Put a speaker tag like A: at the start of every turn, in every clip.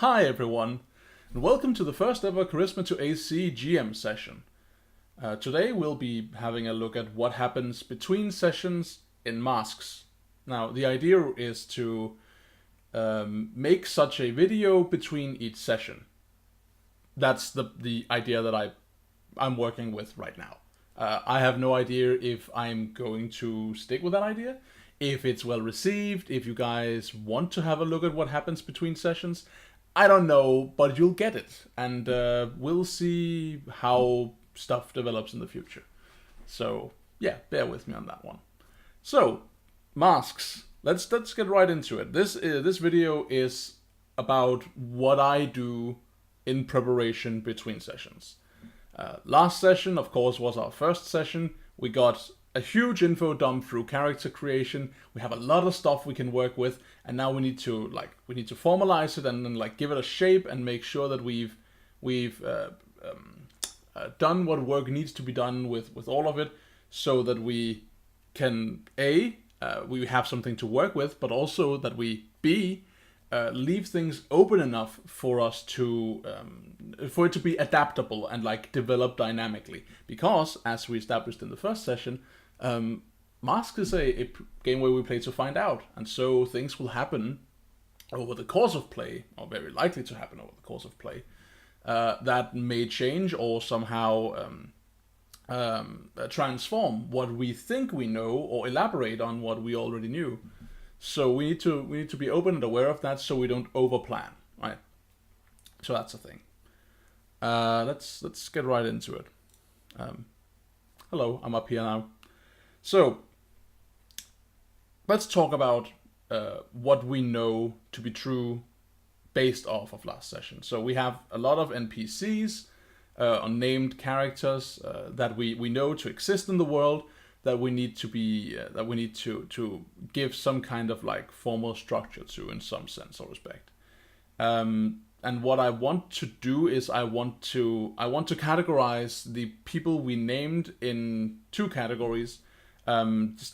A: Hi everyone, and welcome to the first ever CharismaToAC GM session. Today we'll be having a look at what happens between sessions in masks. Now the idea is to make such a video between each session. That's the idea that I'm working with right now. I have no idea if I'm going to stick with that idea, if it's well received, if you guys want to have a look at what happens between sessions. I don't know, but you'll get it, and we'll see how stuff develops in the future. So yeah, bear with me on that one. So masks. Let's get right into it. This video is about what I do in preparation between sessions. Last session, of course, was our first session. We got a huge info dump through character creation. We have a lot of stuff we can work with, and now we need to formalize it and then give it a shape and make sure that we've done what work needs to be done with all of it, so that we can we have something to work with, but also that we leave things open enough for us to for it to be adaptable and develop dynamically. Because as we established in the first session, Mask is a game where we play to find out, and so things will happen over the course of play, or very likely to happen over the course of play, that may change or somehow transform what we think we know or elaborate on what we already knew. So we need to be open and aware of that, so we don't overplan, right? So that's the thing. Let's get right into it. Hello, I'm up here now. So let's talk about what we know to be true based off of last session. So we have a lot of NPCs, unnamed characters that we know to exist in the world, that we need to give some kind of formal structure to, in some sense or respect. And what I want to do is I want to categorize the people we named in two categories. Just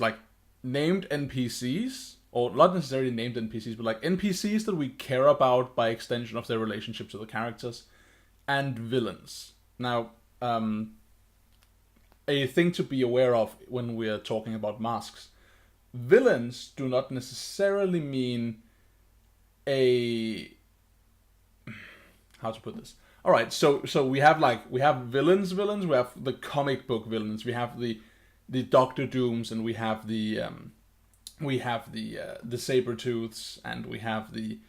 A: named NPCs, or not necessarily named NPCs, but NPCs that we care about by extension of their relationship to the characters, and villains. Now, a thing to be aware of when we're talking about masks: villains do not necessarily mean how to put this? All right, so we have villains. We have the comic book villains. We have the Doctor Dooms, and we have the Sabertooths, and we have the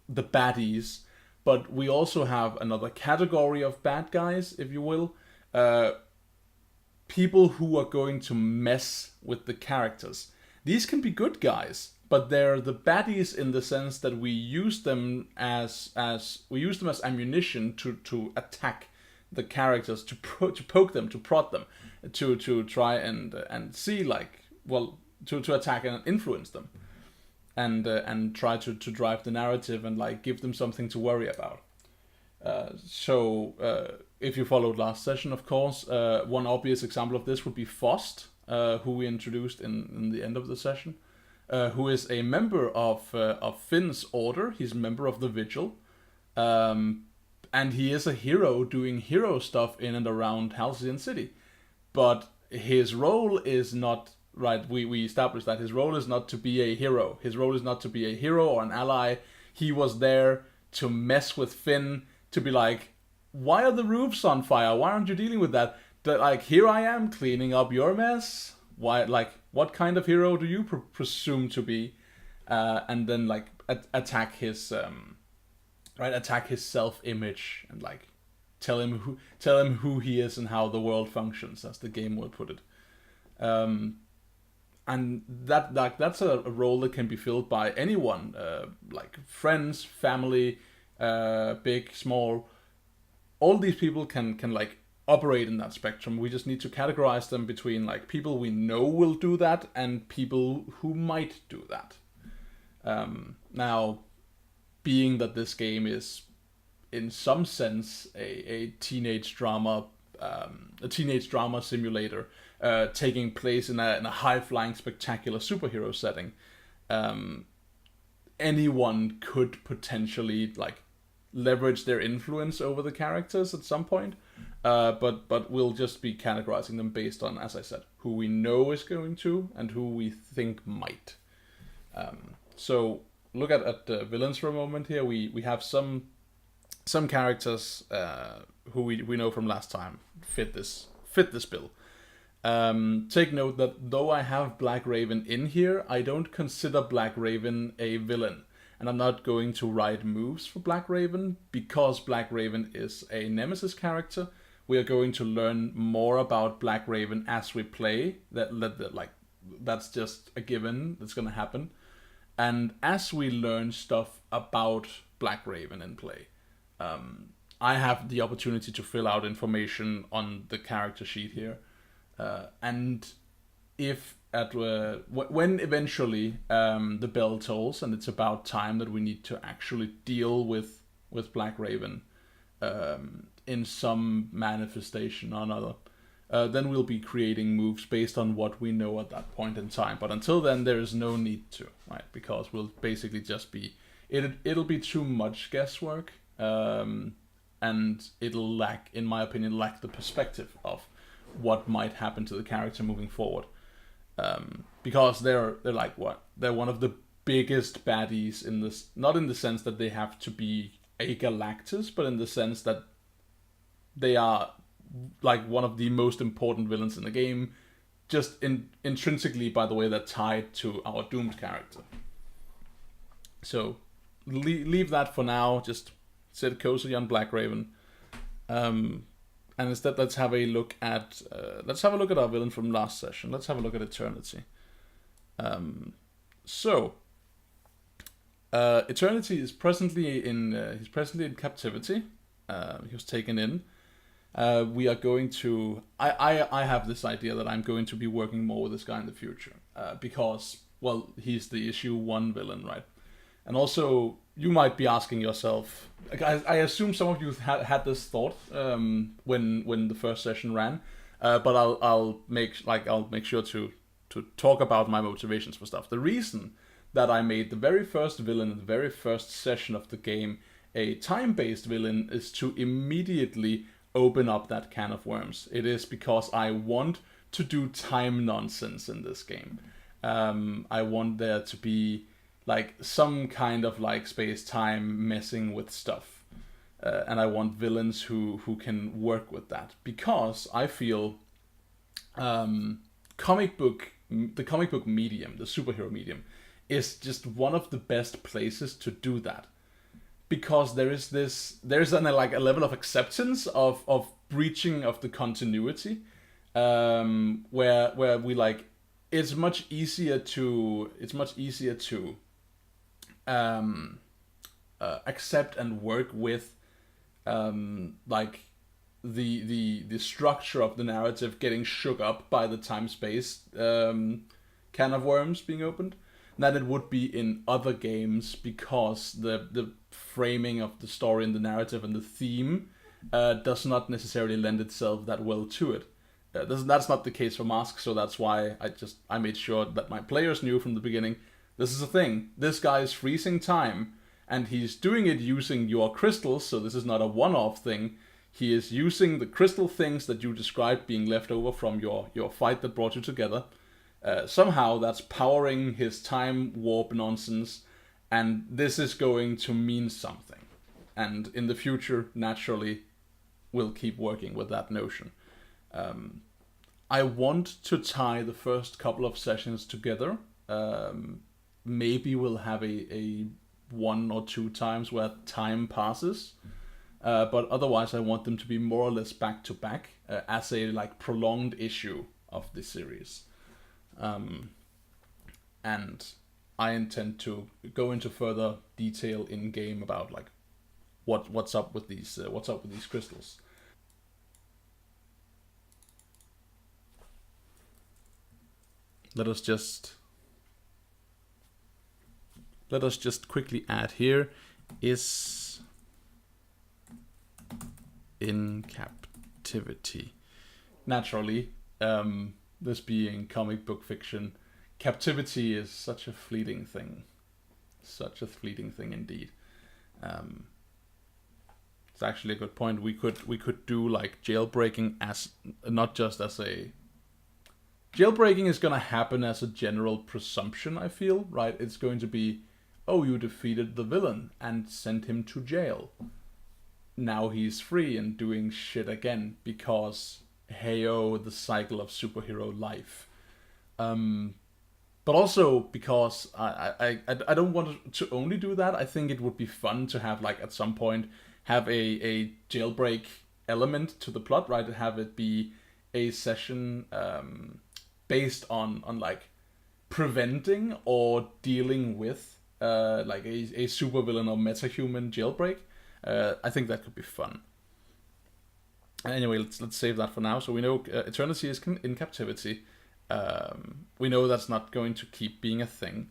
A: the baddies. But we also have another category of bad guys, if you will, people who are going to mess with the characters. These can be good guys, but they're the baddies in the sense that we use them as ammunition to attack the characters, to poke them, to prod them, to try and see to attack and influence them, and try to drive the narrative and give them something to worry about. So if you followed last session, of course, one obvious example of this would be Faust, who we introduced in the end of the session, who is a member of Finn's order. He's a member of the Vigil, and he is a hero doing hero stuff in and around Halcyon City. But his role is not, right, we established that his role is not to be a hero. His role is not to be a hero or an ally. He was there to mess with Finn, to be why are the roofs on fire? Why aren't you dealing with that? Here I am cleaning up your mess. Why, what kind of hero do you presume to be? And then attack his attack his self-image, and tell him who he is and how the world functions, as the game would put it. And that's a role that can be filled by anyone, friends, family, big, small. All these people can operate in that spectrum. We just need to categorize them between people we know will do that and people who might do that. Now, being that this game is in some sense a teenage drama simulator, taking place in a high-flying, spectacular superhero setting, anyone could potentially like leverage their influence over the characters at some point. But we'll just be categorizing them based on, as I said, who we know is going to and who we think might. So look at the villains for a moment here. We have some characters who we know from last time fit this bill. Take note that though I have Black Raven in here, I don't consider Black Raven a villain. And I'm not going to write moves for Black Raven because Black Raven is a Nemesis character. We are going to learn more about Black Raven as we play. That's just a given. That's going to happen. And as we learn stuff about Black Raven in play, I have the opportunity to fill out information on the character sheet here. And if when eventually the bell tolls and it's about time that we need to actually deal with Black Raven in some manifestation or another, then we'll be creating moves based on what we know at that point in time. But until then, there is no need to, right? Because we'll basically just be it'll be too much guesswork, and it'll lack, in my opinion, the perspective of what might happen to the character moving forward. Because they're like what? They're one of the biggest baddies in this, not in the sense that they have to be a Galactus, but in the sense that they are like one of the most important villains in the game, just intrinsically by the way they're tied to our doomed character. So leave that for now, just sit cozy on Black Raven. And instead, let's have a look at our villain from last session. Let's have a look at Eternity. Eternity is presently in captivity. He was taken in. We are going to. I have this idea that I'm going to be working more with this guy in the future because, well, he's the issue 1 villain, right? And also, you might be asking yourself, I assume some of you had this thought when the first session ran, but I'll make sure to talk about my motivations for stuff. The reason that I made the very first villain in the very first session of the game a time-based villain is to immediately open up that can of worms. It is because I want to do time nonsense in this game. I want there to be like some kind of like space-time messing with stuff. And I want villains who can work with that. Because I feel the comic book medium, the superhero medium, is just one of the best places to do that. Because there's a level of acceptance of breaching of the continuity, where we like it's much easier to accept and work with like the structure of the narrative getting shook up by the time-space can of worms being opened than it would be in other games, because the framing of the story and the narrative and the theme does not necessarily lend itself that well to it. That's not the case for Mask, so that's why I made sure that my players knew from the beginning, this is a thing. This guy is freezing time, and he's doing it using your crystals, so this is not a one-off thing. He is using the crystal things that you described being left over from your fight that brought you together. Somehow that's powering his time warp nonsense, and this is going to mean something. And in the future, naturally, we'll keep working with that notion. I want to tie the first couple of sessions together. Maybe we'll have a 1 or 2 times where time passes. But otherwise, I want them to be more or less back to back as a like prolonged issue of the series. And I intend to go into further detail in game about like what's up with these crystals. Let us just quickly add here is in captivity. Naturally, this being comic book fiction, captivity is such a fleeting thing. Such a fleeting thing indeed. It's actually a good point. We could do like jailbreaking as not just as a jailbreaking is gonna happen as a general presumption. I feel right. It's going to be, oh, you defeated the villain and sent him to jail. Now he's free and doing shit again because heyo, the cycle of superhero life. But also because I don't want to only do that. I think it would be fun to have like at some point have a jailbreak element to the plot, right? And have it be a session based on like preventing or dealing with like a supervillain or metahuman jailbreak. I think that could be fun. Anyway, let's save that for now. So we know Eternity is in captivity. We know that's not going to keep being a thing.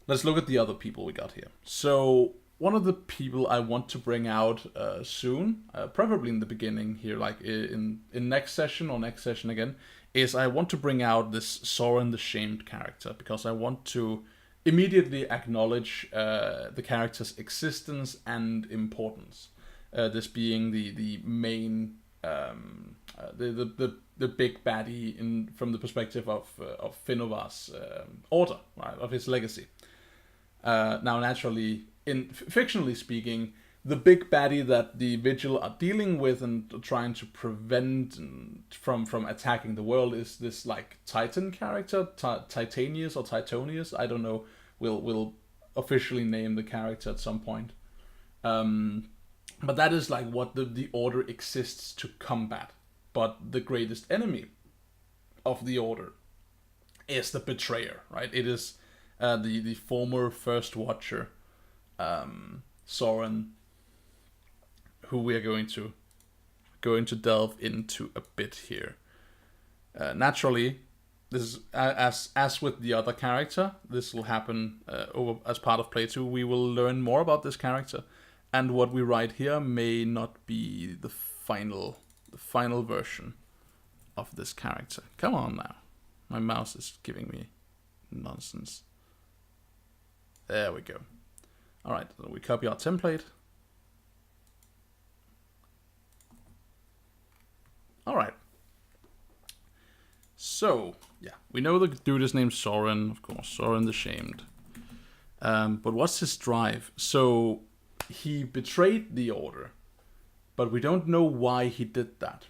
A: Let's look at the other people we got here. So one of the people I want to bring out soon, preferably in the beginning here, like in next session or next session again, is I want to bring out this Sauron the Shamed character, because I want to immediately acknowledge the character's existence and importance. This being the main, the big baddie from the perspective of Finovar's order, right, of his legacy. Now, naturally, fictionally speaking, the big baddie that the Vigil are dealing with and trying to prevent from attacking the world is this like Titan character, Titanus or Titonius. I don't know. We'll officially name the character at some point. But that is like what the Order exists to combat. But the greatest enemy of the Order is the Betrayer, right? It is the former First Watcher, Sauron, who we are going to delve into a bit here. Naturally, this is as with the other character. This will happen over as part of Play 2. We will learn more about this character, and what we write here may not be the final version of this character. Come on now, my mouse is giving me nonsense. There we go. All right, so we copy our template. All right. So, yeah, we know the dude is named Sauron, of course, Sauron the Shamed. But what's his drive? So, he betrayed the Order, but we don't know why he did that.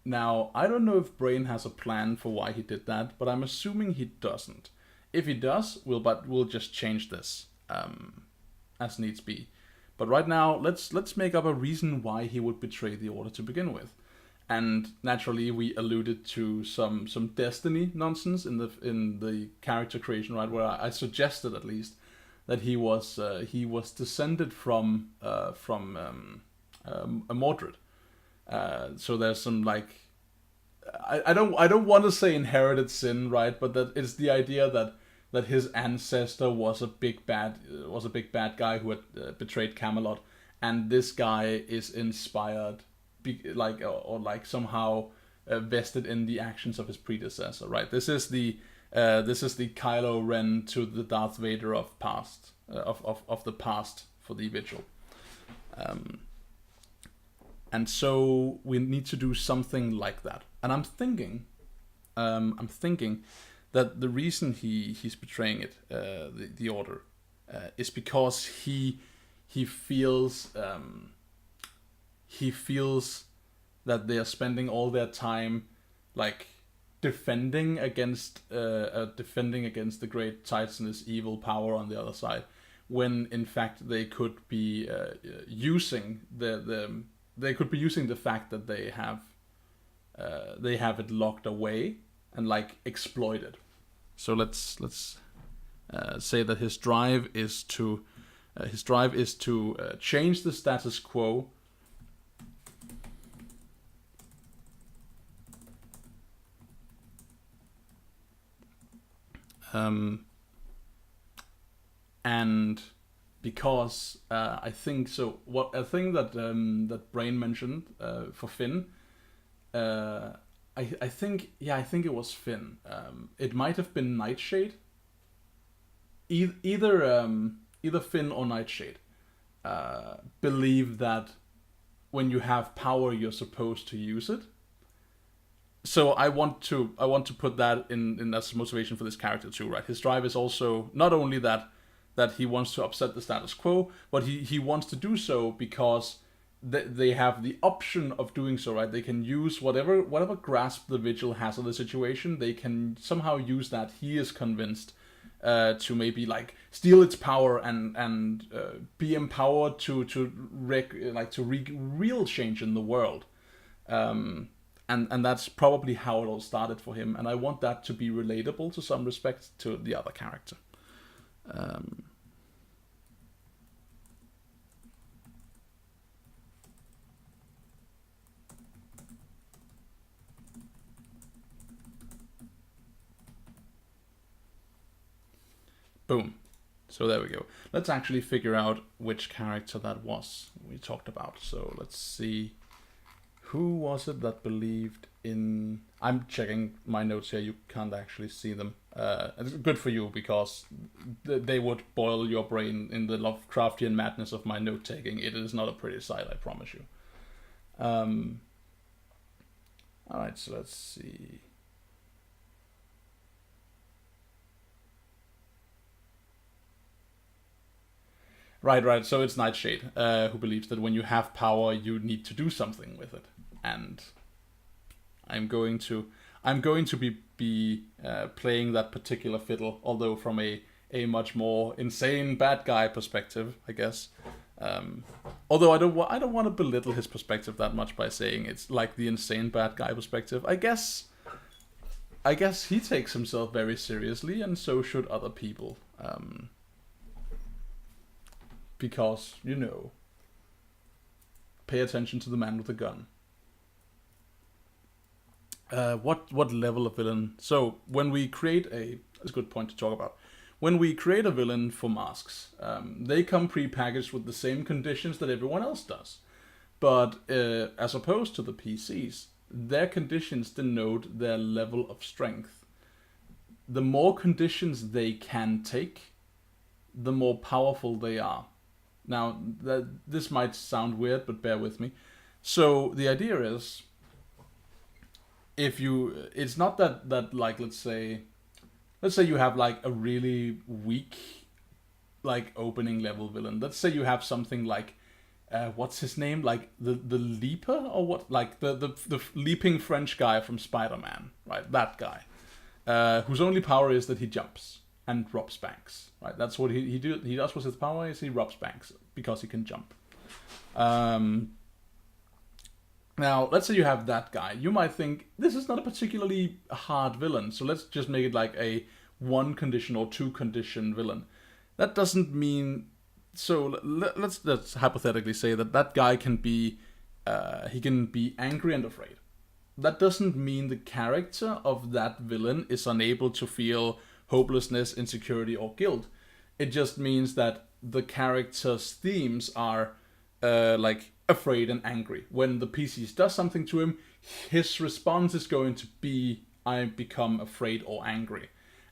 A: Now, I don't know if Brain has a plan for why he did that, but I'm assuming he doesn't. If he does, we'll just change this as needs be. But right now, let's make up a reason why he would betray the Order to begin with. And naturally, we alluded to some Destiny nonsense in the character creation, right? Where I suggested at least that he was descended from a Mordred. So there's some like I don't want to say inherited sin, right? But that it's the idea that his ancestor was a big bad guy who had betrayed Camelot, and this guy is inspired. Like somehow vested in the actions of his predecessor, right? This is the Kylo Ren to the Darth Vader of the past for the Vigil, and so we need to do something like that. And I'm thinking that the reason he's betraying it, the Order, is because he feels. He feels that they are spending all their time, like, defending against the great Titanus evil power on the other side, when in fact they could be using the fact that they have it locked away and like exploited. So let's say that his drive is to change the status quo. And because I think so. What a thing that Brain mentioned for Finn, I think it was Finn. It might have been Nightshade. Either Finn or Nightshade believe that when you have power, you're supposed to use it. So I want to put that in as motivation for this character too, right? His drive is also not only that he wants to upset the status quo, but he wants to do so because they have the option of doing so, right? They can use whatever grasp the Vigil has of the situation. They can somehow use that. He is convinced to maybe like steal its power and be empowered to wreak real change in the world. And that's probably how it all started for him. And I want that to be relatable to some respect to the other character. Boom. So there we go. Let's actually figure out which character that was we talked about. So let's see. Who was it that believed in... I'm checking my notes here. You can't actually see them. It's good for you because they would boil your brain in the Lovecraftian madness of my note-taking. It is not a pretty sight, I promise you. Alright, so let's see. Right. So it's Nightshade who believes that when you have power, you need to do something with it, and I'm going to be playing that particular fiddle, although from a much more insane bad guy perspective, I guess. Although I don't want to belittle his perspective that much by saying it's like the insane bad guy perspective. I guess he takes himself very seriously, and so should other people. Because, pay attention to the man with the gun. What level of villain? So, when we create that's a good point to talk about. When we create a villain for masks, they come pre-packaged with the same conditions that everyone else does. But as opposed to the PCs, their conditions denote their level of strength. The more conditions they can take, the more powerful they are. Now, this might sound weird, but bear with me. So the idea is, it's not that like let's say you have like a really weak, like opening level villain. Let's say you have something like, what's his name? Like the Leaper or what? Like the leaping French guy from Spider-Man, right? That guy, whose only power is that he jumps and robs banks, right? That's what he does with his power is he robs banks because he can jump. Now, let's say you have that guy. You might think, this is not a particularly hard villain, so let's just make it like a 1 condition or 2 condition villain. That doesn't mean... So let's hypothetically say that guy can be... he can be angry and afraid. That doesn't mean the character of that villain is unable to feel hopelessness, insecurity, or guilt. It just means that the character's themes are like afraid and angry. When the PCs does something to him, his response is going to be, I become afraid or angry.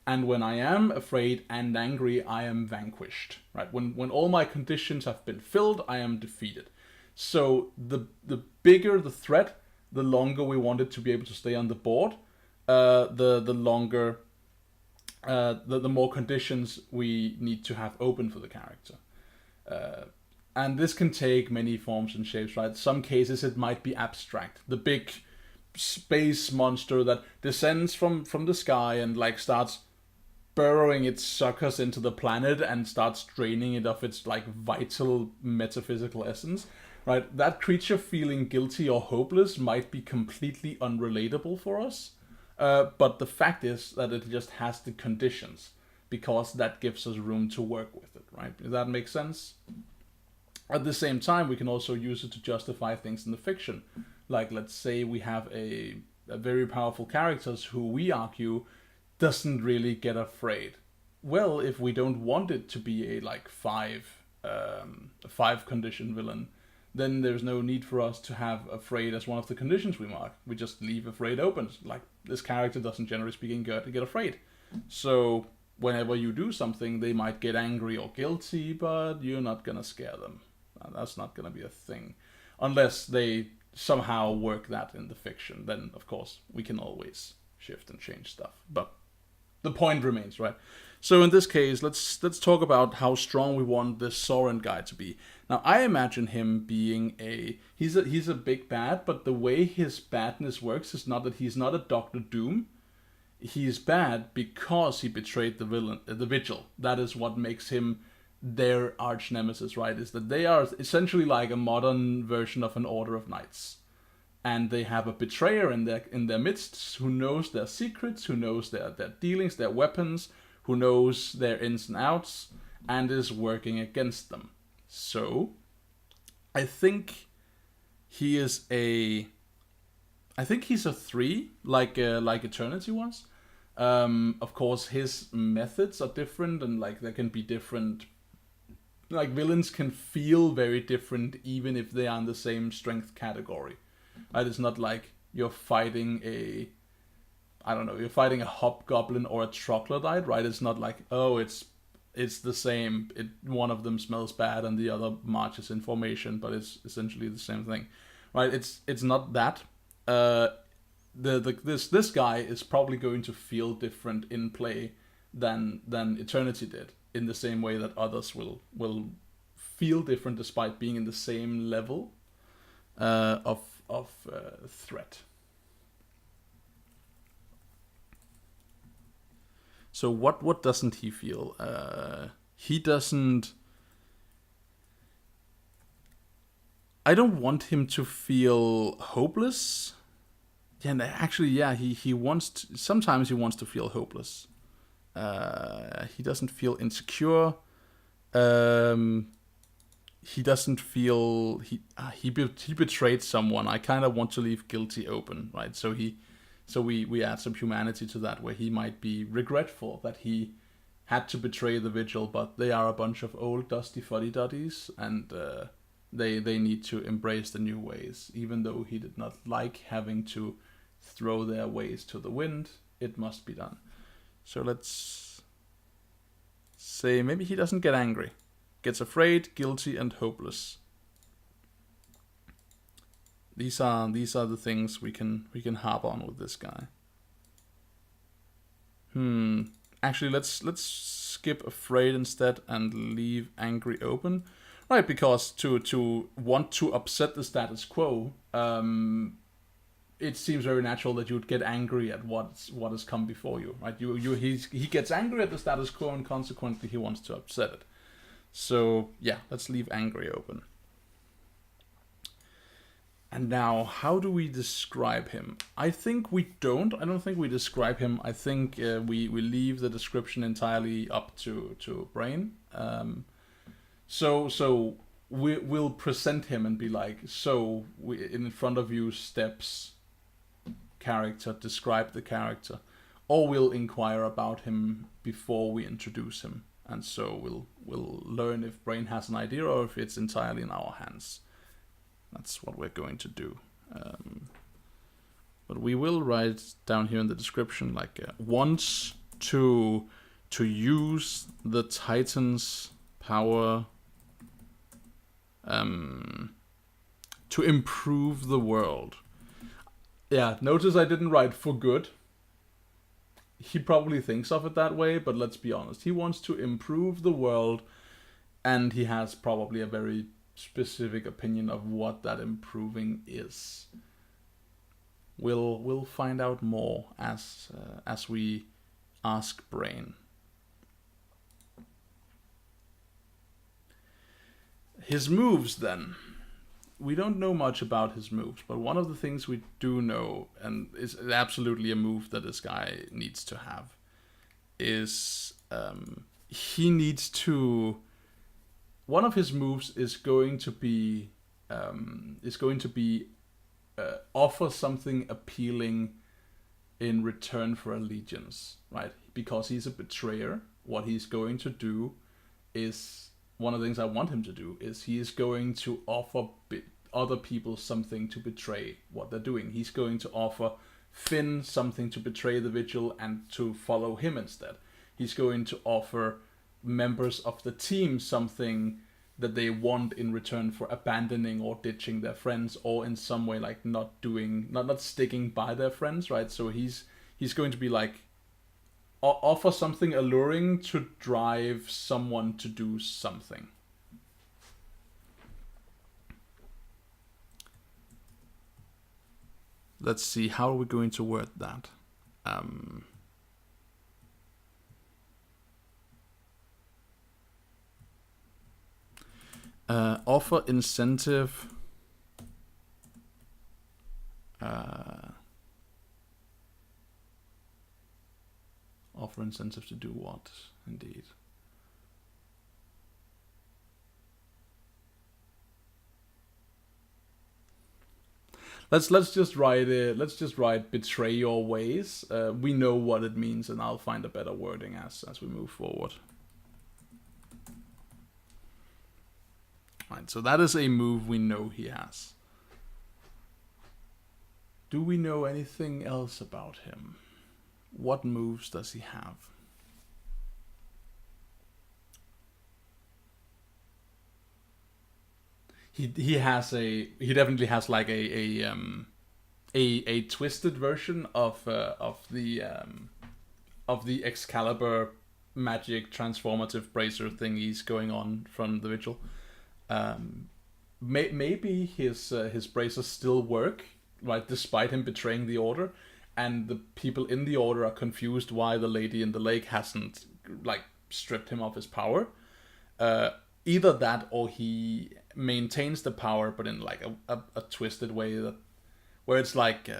A: And when I am afraid and angry, I am vanquished. Right? When all my conditions have been filled, I am defeated. So the bigger the threat, the longer we want it to be able to stay on the board, the longer... the more conditions we need to have open for the character. And this can take many forms and shapes, right? Some cases it might be abstract. The big space monster that descends from the sky and like starts burrowing its suckers into the planet and starts draining it of its like vital metaphysical essence, right? That creature feeling guilty or hopeless might be completely unrelatable for us. But the fact is that it just has the conditions, because that gives us room to work with it, right? Does that make sense? At the same time, we can also use it to justify things in the fiction. Like, let's say we have a very powerful character who we argue doesn't really get afraid. Well, if we don't want it to be a like 5 condition villain, then there's no need for us to have afraid as one of the conditions we mark. We just leave afraid open. Like, this character doesn't, generally speaking, get afraid. So whenever you do something, they might get angry or guilty, but you're not gonna scare them. That's not gonna be a thing. Unless they somehow work that in the fiction. Then, of course, we can always shift and change stuff. But the point remains, right? So in this case, let's talk about how strong we want this Sauron guy to be. Now, I imagine him being he's a big bad, but the way his badness works is not that he's not a Doctor Doom. He's bad because he betrayed the Vigil. That is what makes him their arch-nemesis, right? Is that they are essentially like a modern version of an Order of Knights. And they have a betrayer in their midst who knows their secrets, who knows their dealings, their weapons, who knows their ins and outs, and is working against them. So, I think he's a 3, like Eternity was. Of course, his methods are different, and like there can be different. Like, villains can feel very different, even if they are in the same strength category. Right? It's not like you're fighting you're fighting a hobgoblin or a troglodyte, right? It's not like, oh, it's the same. One of them smells bad and the other marches in formation, but it's essentially the same thing, right? It's not that. This guy is probably going to feel different in play than Eternity did, in the same way that others will feel different despite being in the same level of threat. So what doesn't he feel? He doesn't. I don't want him to feel hopeless. Yeah, and actually, yeah, he wants to, sometimes he wants to feel hopeless. He doesn't feel insecure. He doesn't feel he betrayed someone. I kind of want to leave guilty open, right? So we add some humanity to that, where he might be regretful that he had to betray the Vigil, but they are a bunch of old dusty fuddy-duddies, and they need to embrace the new ways. Even though he did not like having to throw their ways to the wind, it must be done. So let's say maybe he doesn't get angry. Gets afraid, guilty, and hopeless. These are the things we can harp on with this guy. Actually, let's skip afraid instead and leave angry open. Right, because to want to upset the status quo, it seems very natural that you would get angry at what has come before you, right? He gets angry at the status quo, and consequently he wants to upset it. So yeah, let's leave angry open. And now, how do we describe him? I think we don't. I don't think we describe him. I think we leave the description entirely up to Brain. So we'll present him and be like, so in front of you steps character, describe the character, or we'll inquire about him before we introduce him, and so we'll learn if Brain has an idea or if it's entirely in our hands. That's what we're going to do. But we will write down here in the description, like, wants to use the Titan's power to improve the world. Yeah, notice I didn't write for good. He probably thinks of it that way, but let's be honest. He wants to improve the world, and he has probably a very specific opinion of what that improving is. We'll find out more as we ask Brain. His moves, then. We don't know much about his moves, but one of the things we do know, and is absolutely a move that this guy needs to have, is he needs to. One of his moves is going to be offer something appealing in return for allegiance, right? Because he's a betrayer. What he's going to do is one of the things I want him to do is he is going to offer other people something to betray what they're doing. He's going to offer Finn something to betray the Vigil and to follow him instead. He's going to offer members of the team something that they want in return for abandoning or ditching their friends, or in some way like not sticking by their friends, right? So he's going to be like offer something alluring to drive someone to do something. Let's see, how are we going to word that? Offer incentive. Offer incentive to do what? Indeed. Let's just write it. Let's just write betray your ways. We know what it means, and I'll find a better wording as we move forward. Right, so that is a move we know he has. Do we know anything else about him? What moves does he have? He definitely has like a twisted version of the Excalibur magic transformative bracer thingies going on from the Vigil. Maybe his bracers still work, right, despite him betraying the Order, and the people in the Order are confused why the lady in the lake hasn't like stripped him of his power. Either that, or he maintains the power, but in like a twisted way where it's like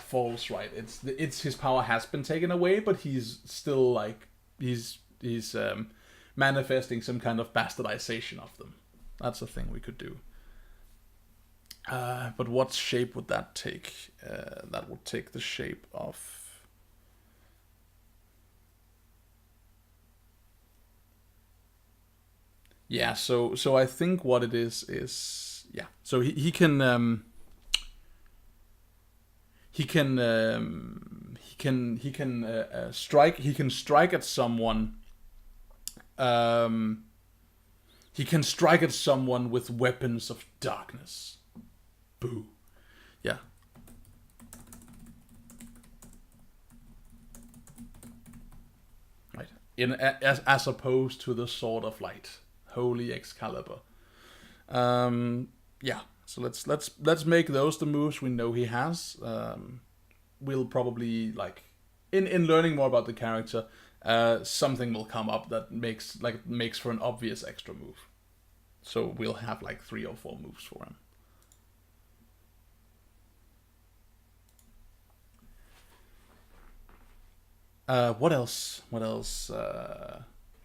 A: false, right? It's his power has been taken away, but he's still like he's manifesting some kind of bastardization of them. That's a thing we could do. But what shape would that take? That would take the shape of... Yeah, so I think what it is yeah. So he can strike. He can strike at someone. He can strike at someone with weapons of darkness. Boo. Yeah. Right. As opposed to the Sword of Light, Holy Excalibur. Yeah. So let's make those the moves we know he has. We'll probably like in learning more about the character, something will come up that makes for an obvious extra move. So we'll have like 3 or 4 moves for him. What else? We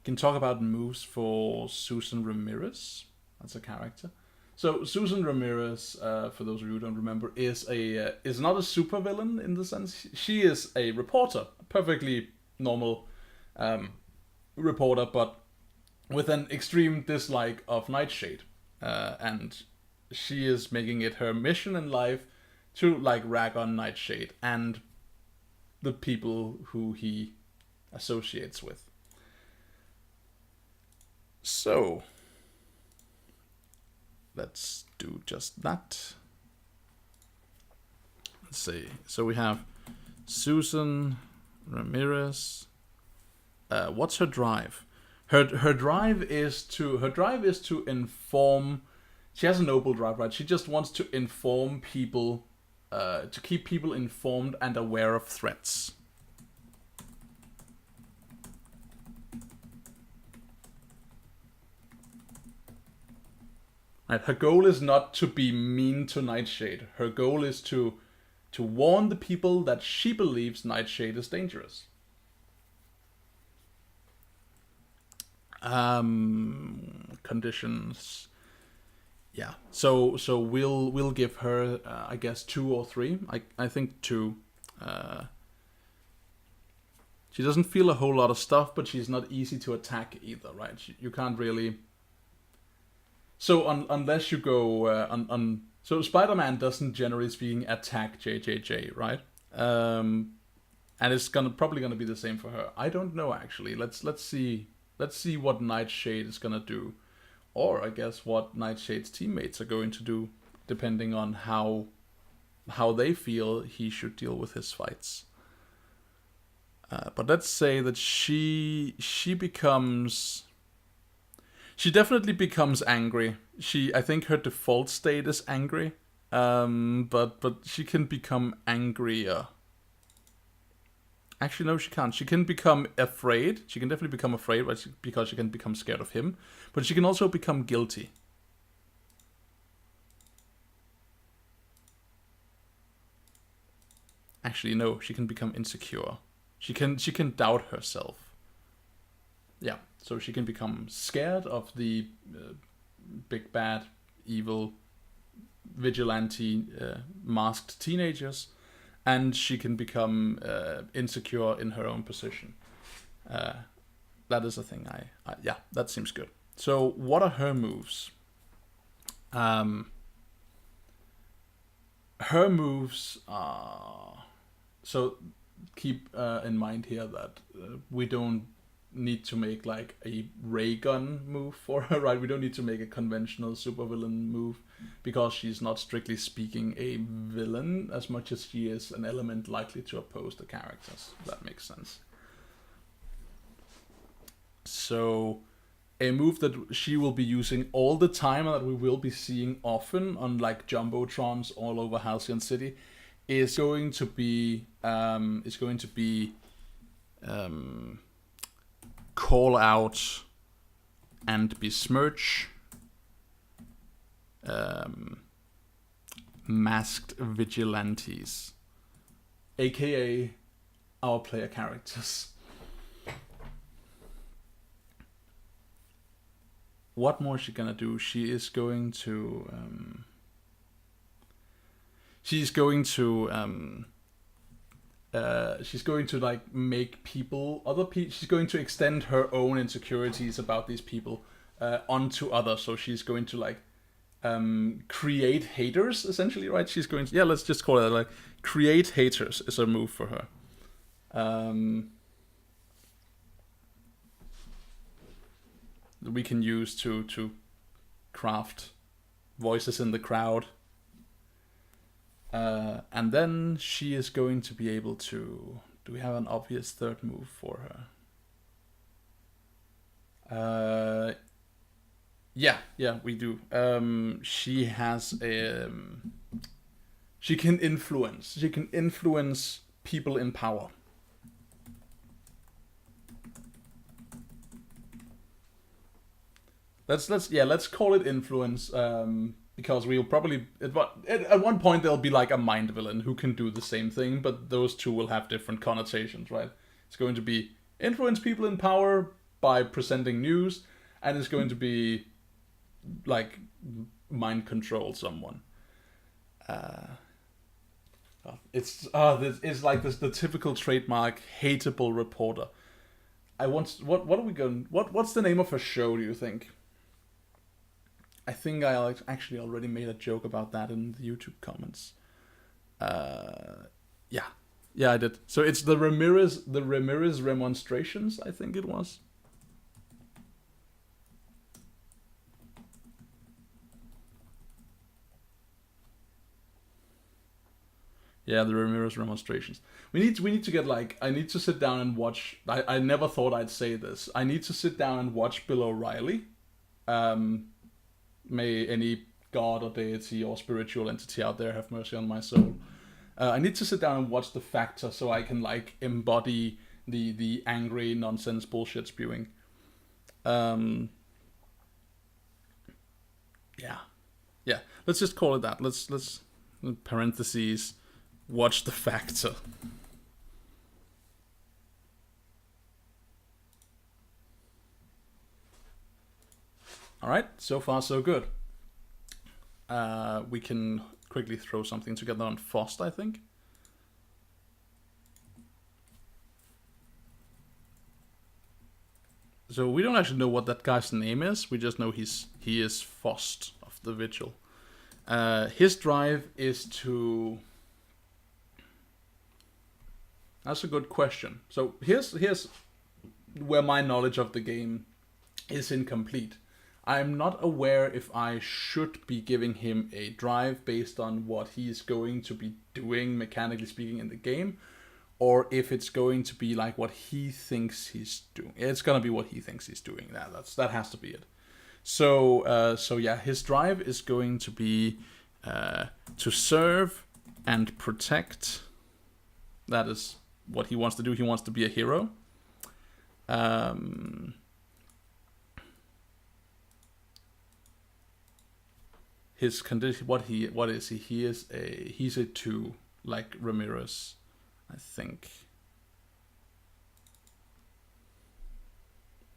A: can talk about moves for Susan Ramirez. That's a character. So Susan Ramirez, for those of you who don't remember, is not a supervillain in the sense. She is a reporter, a perfectly normal reporter, but with an extreme dislike of Nightshade, and she is making it her mission in life to like rag on Nightshade and the people who he associates with. So let's do just that. Let's see. So we have Susan Ramirez. What's her drive? Her drive is to inform. She has a noble drive, right? She just wants to inform people, to keep people informed and aware of threats. Right. Her goal is not to be mean to Nightshade. Her goal is to warn the people that she believes Nightshade is dangerous. Conditions. Yeah. So we'll give her I guess 2 or 3. I think 2. She doesn't feel a whole lot of stuff, but she's not easy to attack either, right? You can't really. So unless you go so Spider-Man doesn't generally speaking attack JJJ, right? And it's probably gonna be the same for her. I don't know actually. Let's see what Nightshade is gonna do, or I guess what Nightshade's teammates are going to do, depending on how they feel he should deal with his fights. But let's say that she definitely becomes angry. I think her default state is angry, but she can become angrier. Actually, no, she can't. She can become afraid. She can definitely become afraid, right? Because she can become scared of him. But she can also become guilty. Actually, no. She can become insecure. She can doubt herself. Yeah. So she can become scared of the big bad, evil, vigilante, masked teenagers. And she can become insecure in her own position. That is a thing. Yeah, that seems good. So, what are her moves? Her moves are. So, keep in mind here that we don't need to make like a ray gun move for her, right? We don't need to make a conventional supervillain move, because she's not strictly speaking a villain as much as she is an element likely to oppose the characters. That makes sense. So a move that she will be using all the time and that we will be seeing often on like jumbotrons all over Halcyon City is going to be call out and besmirch masked vigilantes, aka our player characters. What more is she gonna do? She's going to like make she's going to extend her own insecurities about these people onto others. So she's going to like create haters, essentially, right? She's going to, let's just call it like create haters is a move for her. We can use to craft voices in the crowd. And then she is going to be able to... Do we have an obvious third move for her? Yeah, we do. She has a... She can influence. She can influence people in power. Let's call it influence. Because we'll probably at one point there'll be like a mind villain who can do the same thing, but those two will have different connotations, right? It's going to be influence people in power by presenting news, and it's going to be like mind control someone. It's like this the typical trademark hateable reporter. What's the name of her show, do you think? I think I actually already made a joke about that in the YouTube comments. Yeah, I did. So it's the Ramirez remonstrations, I think it was. Yeah, the Ramirez remonstrations. We need to get like, I need to sit down and watch. I never thought I'd say this. I need to sit down and watch Bill O'Reilly. May any god or deity or spiritual entity out there have mercy on my soul. I need to sit down and watch The Factor so I can like embody the angry nonsense bullshit spewing. Yeah. Let's just call it that. Let's parentheses watch The Factor. Alright, so far so good. We can quickly throw something together on Faust, I think. So we don't actually know what that guy's name is. We just know he is Faust of the Vigil. His drive is to... That's a good question. So here's where my knowledge of the game is incomplete. I'm not aware if I should be giving him a drive based on what he's going to be doing, mechanically speaking, in the game, or if it's going to be like what he thinks he's doing. It's gonna be what he thinks he's doing. That has to be it. So yeah, his drive is going to be to serve and protect. That is what he wants to do. He wants to be a hero. His condition, what is he? He's a 2, like Ramirez, I think.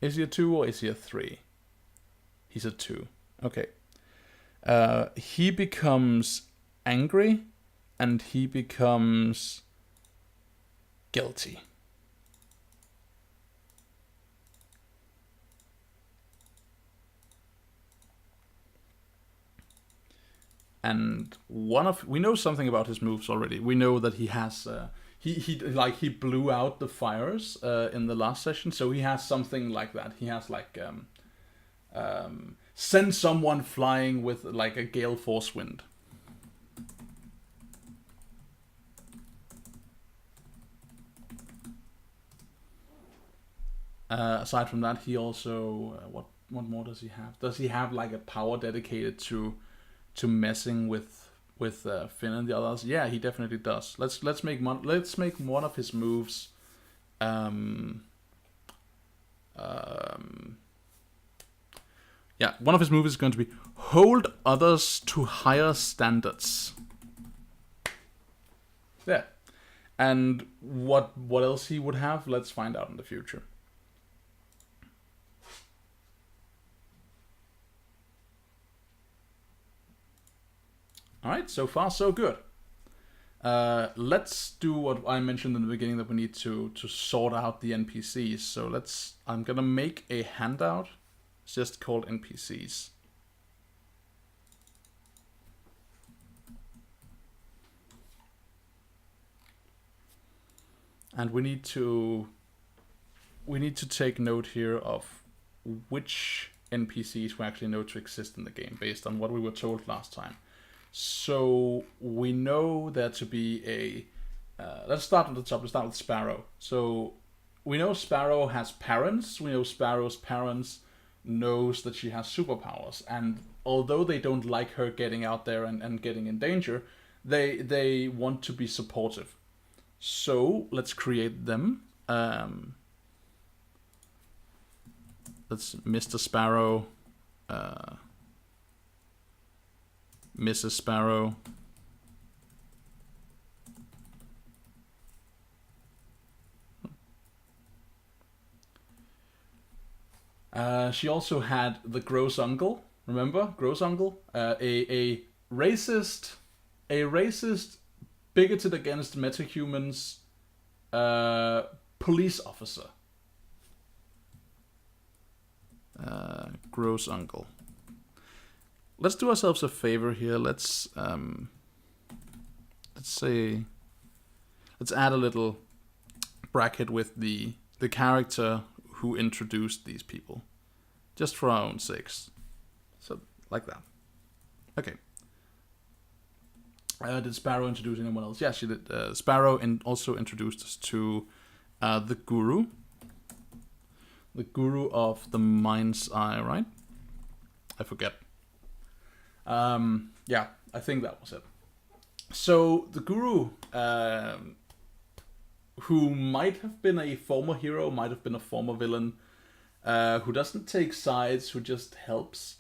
A: Is he a 2 or is he a 3? He's a 2. Okay. He becomes angry and he becomes guilty. And we know something about his moves already. We know that he has he blew out the fires in the last session, so he has something like that. He has like send someone flying with like a gale force wind. Aside from that, he also what more does he have? Does he have like a power dedicated to messing with Finn and the others? Yeah, he definitely does. Let's make one of his moves. Yeah, one of his moves is going to be hold others to higher standards. Yeah, and what else he would have? Let's find out in the future. Alright, so far so good. Let's do what I mentioned in the beginning, that we need to sort out the NPCs. So I'm gonna make a handout. It's just called NPCs. And we need to take note here of which NPCs we actually know to exist in the game based on what we were told last time. So we know there to be a... let's start at the top. Let's start with Sparrow. So we know Sparrow has parents. We know Sparrow's parents knows that she has superpowers. And although they don't like her getting out there and getting in danger, they want to be supportive. So let's create them. Let's Mr. Sparrow... Mrs. Sparrow. She also had the gross uncle. Remember, gross uncle, a racist, bigoted against metahumans, police officer. Gross uncle. Let's do ourselves a favor here. Let's add a little bracket with the character who introduced these people, just for our own sakes. So like that. Okay. Did Sparrow introduce anyone else? Yeah, she did. Sparrow also introduced us to the Guru. The Guru of the Mind's Eye, right? I forget. Yeah, I think that was it. So the Guru, who might have been a former hero, might have been a former villain, who doesn't take sides, who just helps.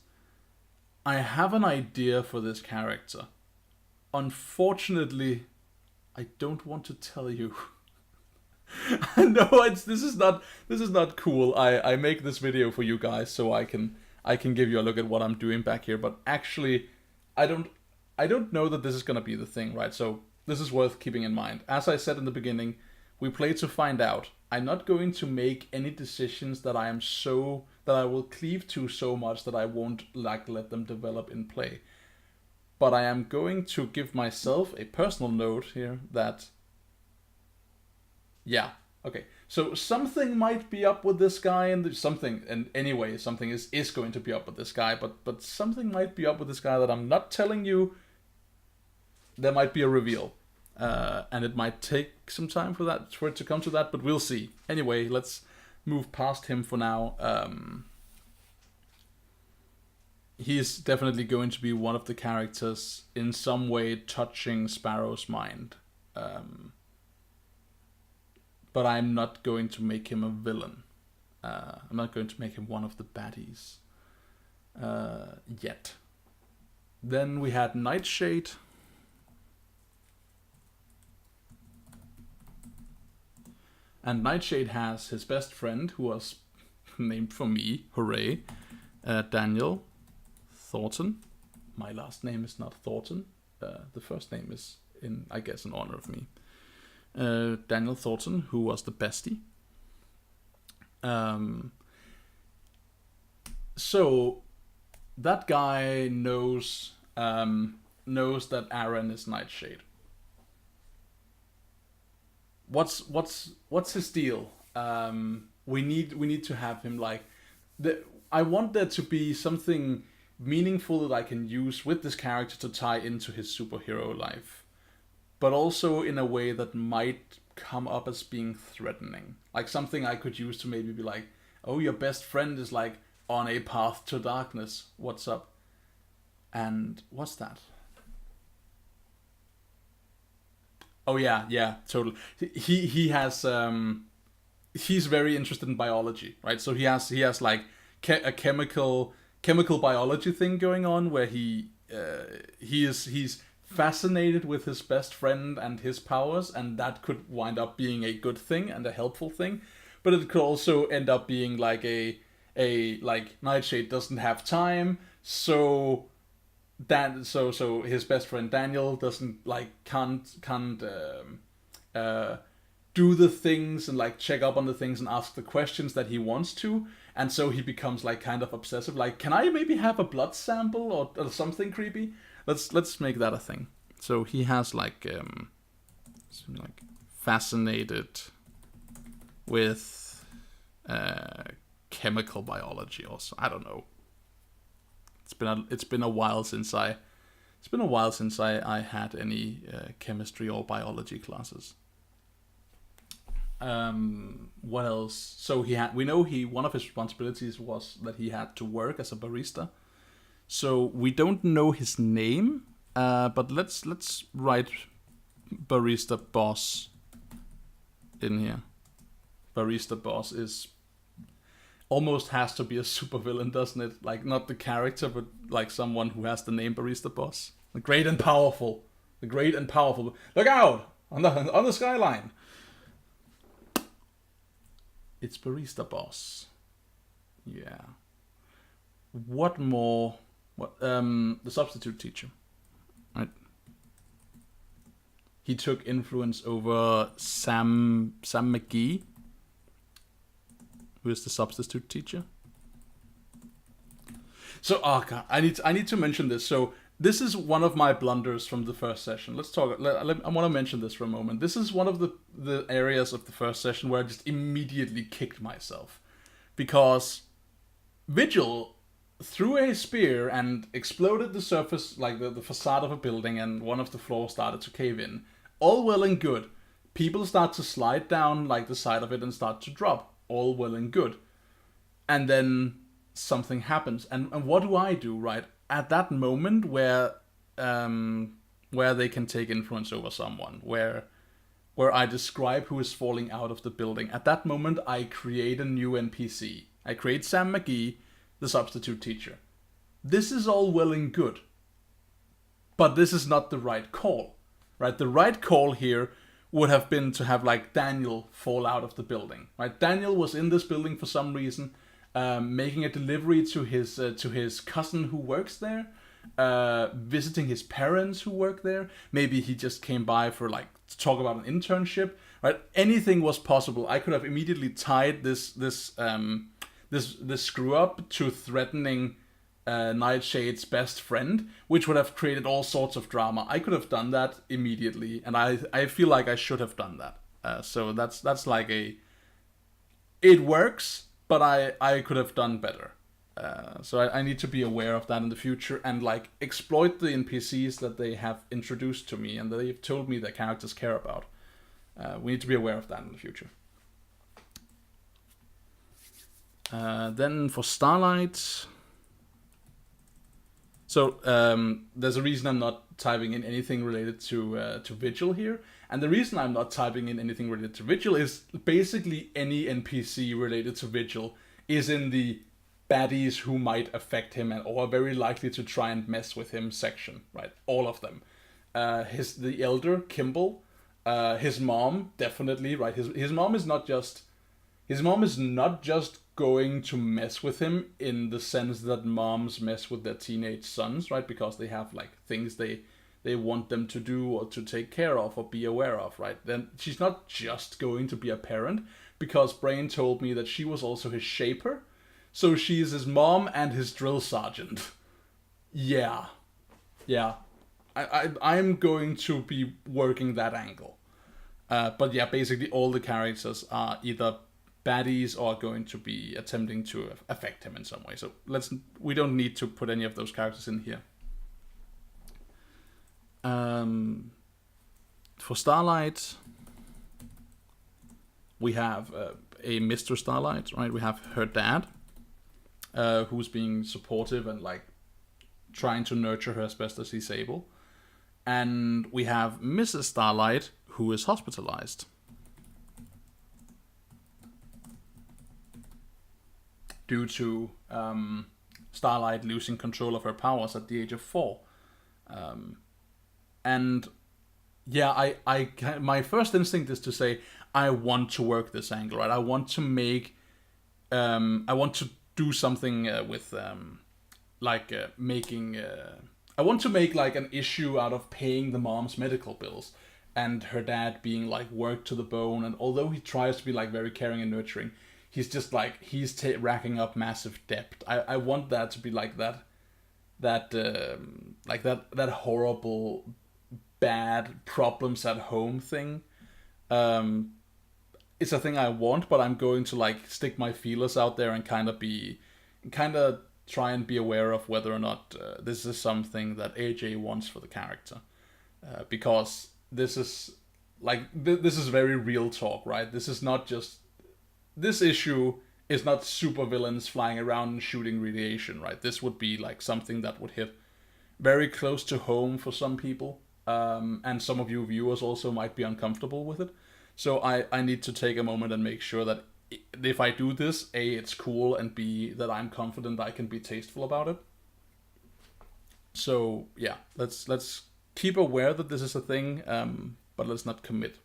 A: I have an idea for this character. Unfortunately, I don't want to tell you. No, this is not cool. I make this video for you guys so I can give you a look at what I'm doing back here, but actually I don't know that this is gonna be the thing, right? So this is worth keeping in mind. As I said in the beginning, we play to find out. I'm not going to make any decisions that I will cleave to so much that I won't like let them develop in play. But I am going to give myself a personal note here that, yeah, okay. So something might be up with this guy, and something is going to be up with this guy, but something might be up with this guy that I'm not telling you. There might be a reveal, and it might take some time for it to come to that, but we'll see. Anyway, let's move past him for now. He is definitely going to be one of the characters in some way touching Sparrow's mind. But I'm not going to make him a villain. I'm not going to make him one of the baddies yet. Then we had Nightshade. And Nightshade has his best friend, who was named for me, hooray, Daniel Thornton. My last name is not Thornton. The first name is, in honor of me. Daniel Thornton, who was the bestie. So that guy knows that Aaron is Nightshade. What's his deal? We need to have him like I want there to be something meaningful that I can use with this character to tie into his superhero life, but also in a way that might come up as being threatening. Like something I could use to maybe be like, oh, your best friend is like on a path to darkness. What's up? And what's that? Oh yeah, totally. He has he's very interested in biology, right? So he has like a chemical biology thing going on where he's fascinated with his best friend and his powers, and that could wind up being a good thing and a helpful thing, but it could also end up being like a like Nightshade doesn't have time, so his best friend Daniel can't do the things and like check up on the things and ask the questions that he wants to, and so he becomes like kind of obsessive, like, can I maybe have a blood sample or something creepy? Let's make that a thing. So he has like fascinated with chemical biology also. I don't know. It's been a while since I had any chemistry or biology classes. What else? So one of his responsibilities was that he had to work as a barista. So we don't know his name, but let's write barista boss in here. Barista boss is almost has to be a supervillain, doesn't it? Like not the character, but like someone who has the name barista boss. The great and powerful. Look out on the skyline. It's barista boss. Yeah. What more? The substitute teacher, right? He took influence over Sam McGee, who is the substitute teacher. So, oh god, I need to mention this. So this is one of my blunders from the first session. Let's talk. I want to mention this for a moment. This is one of the areas of the first session where I just immediately kicked myself, because Vigil threw a spear and exploded the surface, like the facade of a building, and one of the floors started to cave in. All well and good. People start to slide down like the side of it and start to drop. All well and good. And then something happens. And what do, right? At that moment where they can take influence over someone, where I describe who is falling out of the building, at that moment I create a new NPC. I create Sam McGee, the substitute teacher. This is all well and good, but this is not the right call, right? The right call here would have been to have like Daniel fall out of the building, right? Daniel was in this building for some reason, making a delivery to his cousin who works there, visiting his parents who work there. Maybe he just came by for like talk about an internship, right? Anything was possible. I could have immediately tied this screw up to threatening Nightshade's best friend, which would have created all sorts of drama. I could have done that immediately, and I feel like I should have done that. So that's like it works, but I could have done better. So I need to be aware of that in the future and like exploit the NPCs that they have introduced to me and that they've told me that characters care about. We need to be aware of that in the future. Then for Starlight. So there's a reason I'm not typing in anything related to Vigil here. And the reason I'm not typing in anything related to Vigil is basically any NPC related to Vigil is in the baddies who might affect him and or are very likely to try and mess with him section, right? All of them. The elder, Kimball, his mom, definitely, right? His mom is not just going to mess with him in the sense that moms mess with their teenage sons, right? Because they have like things they want them to do or to take care of or be aware of, right? Then she's not just going to be a parent, because Brain told me that she was also his shaper. So she's his mom and his drill sergeant. Yeah. I'm going to be working that angle. But yeah, basically all the characters are either baddies or going to be attempting to affect him in some way. So we don't need to put any of those characters in here. For Starlight, we have a Mr. Starlight, right? We have her dad, who's being supportive and like trying to nurture her as best as he's able. And we have Mrs. Starlight, who is hospitalized due to Starlight losing control of her powers at the age of 4. And yeah, my first instinct is to say I want to work this angle, right? I want to make, I want to do something with making. I want to make like an issue out of paying the mom's medical bills and her dad being like worked to the bone. And although he tries to be like very caring and nurturing, he's just like racking up massive debt. I want that to be like that horrible bad problems at home thing. It's a thing I want, but I'm going to like stick my feelers out there and kind of try and be aware of whether or not this is something that AJ wants for the character, because this is like this is very real talk, right? This issue is not supervillains flying around and shooting radiation, right? This would be like something that would hit very close to home for some people, and some of you viewers also might be uncomfortable with it. So I need to take a moment and make sure that if I do this, A, it's cool, and B, that I'm confident I can be tasteful about it. So yeah, let's keep aware that this is a thing, but let's not commit.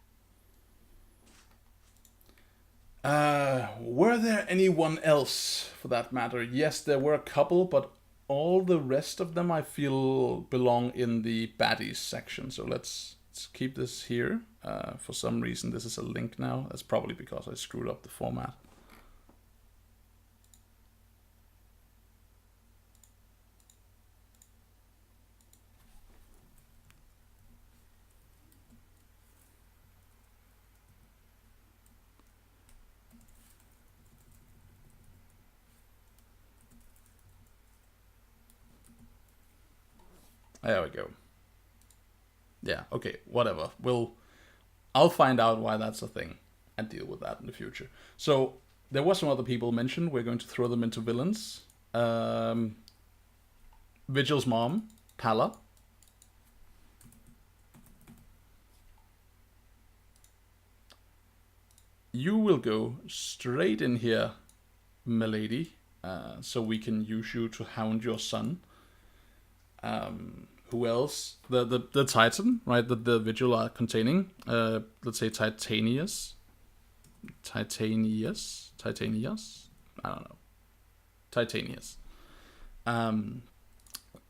A: Were there anyone else for that matter? Yes, there were a couple, but all the rest of them I feel belong in the baddies section. So let's keep this here. For some reason this is a link now. That's probably because I screwed up the format. There we go. Yeah, okay, whatever. I'll find out why that's a thing and deal with that in the future. So there were some other people mentioned. We're going to throw them into villains. Vigil's mom, Pala. You will go straight in here, milady, so we can use you to hound your son. Who else? The Titan, right? That the Vigil are containing. Let's say Titanius. I don't know. Titanius.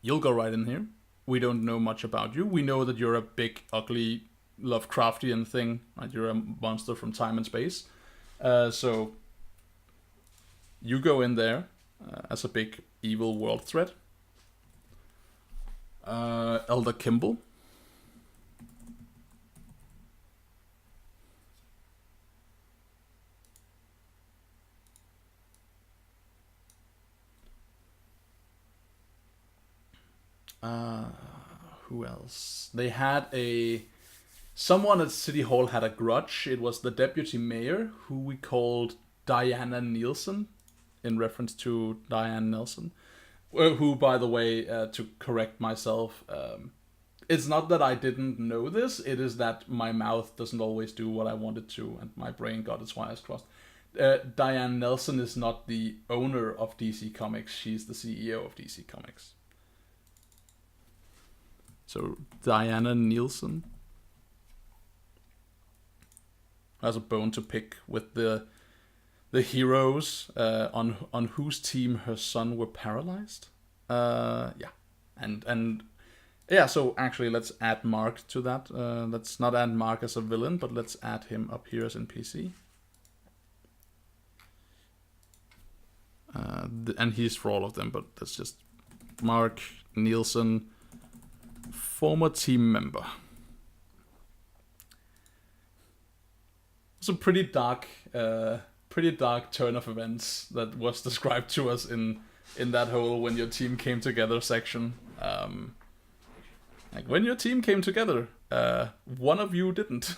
A: You'll go right in here. We don't know much about you. We know that you're a big, ugly Lovecraftian thing, right? You're a monster from time and space. So you go in there as a big evil world threat. Elder Kimball. Who else? They had someone at City Hall had a grudge. It was the deputy mayor, who we called Diana Nielsen, in reference to Diane Nelson. Who, by the way, to correct myself, it's not that I didn't know this, it is that my mouth doesn't always do what I want it to, and my brain got its wires crossed. Diane Nelson is not the owner of DC Comics, she's the CEO of DC Comics. So, Diana Nielsen has a bone to pick with the heroes on whose team her son were paralyzed. And so actually let's add Mark to that. Let's not add Mark as a villain, but let's add him up here as NPC. And he's for all of them, but that's just Mark Nielsen, former team member. It's a pretty dark turn of events that was described to us in that whole when your team came together section. Like, when your team came together, one of you didn't.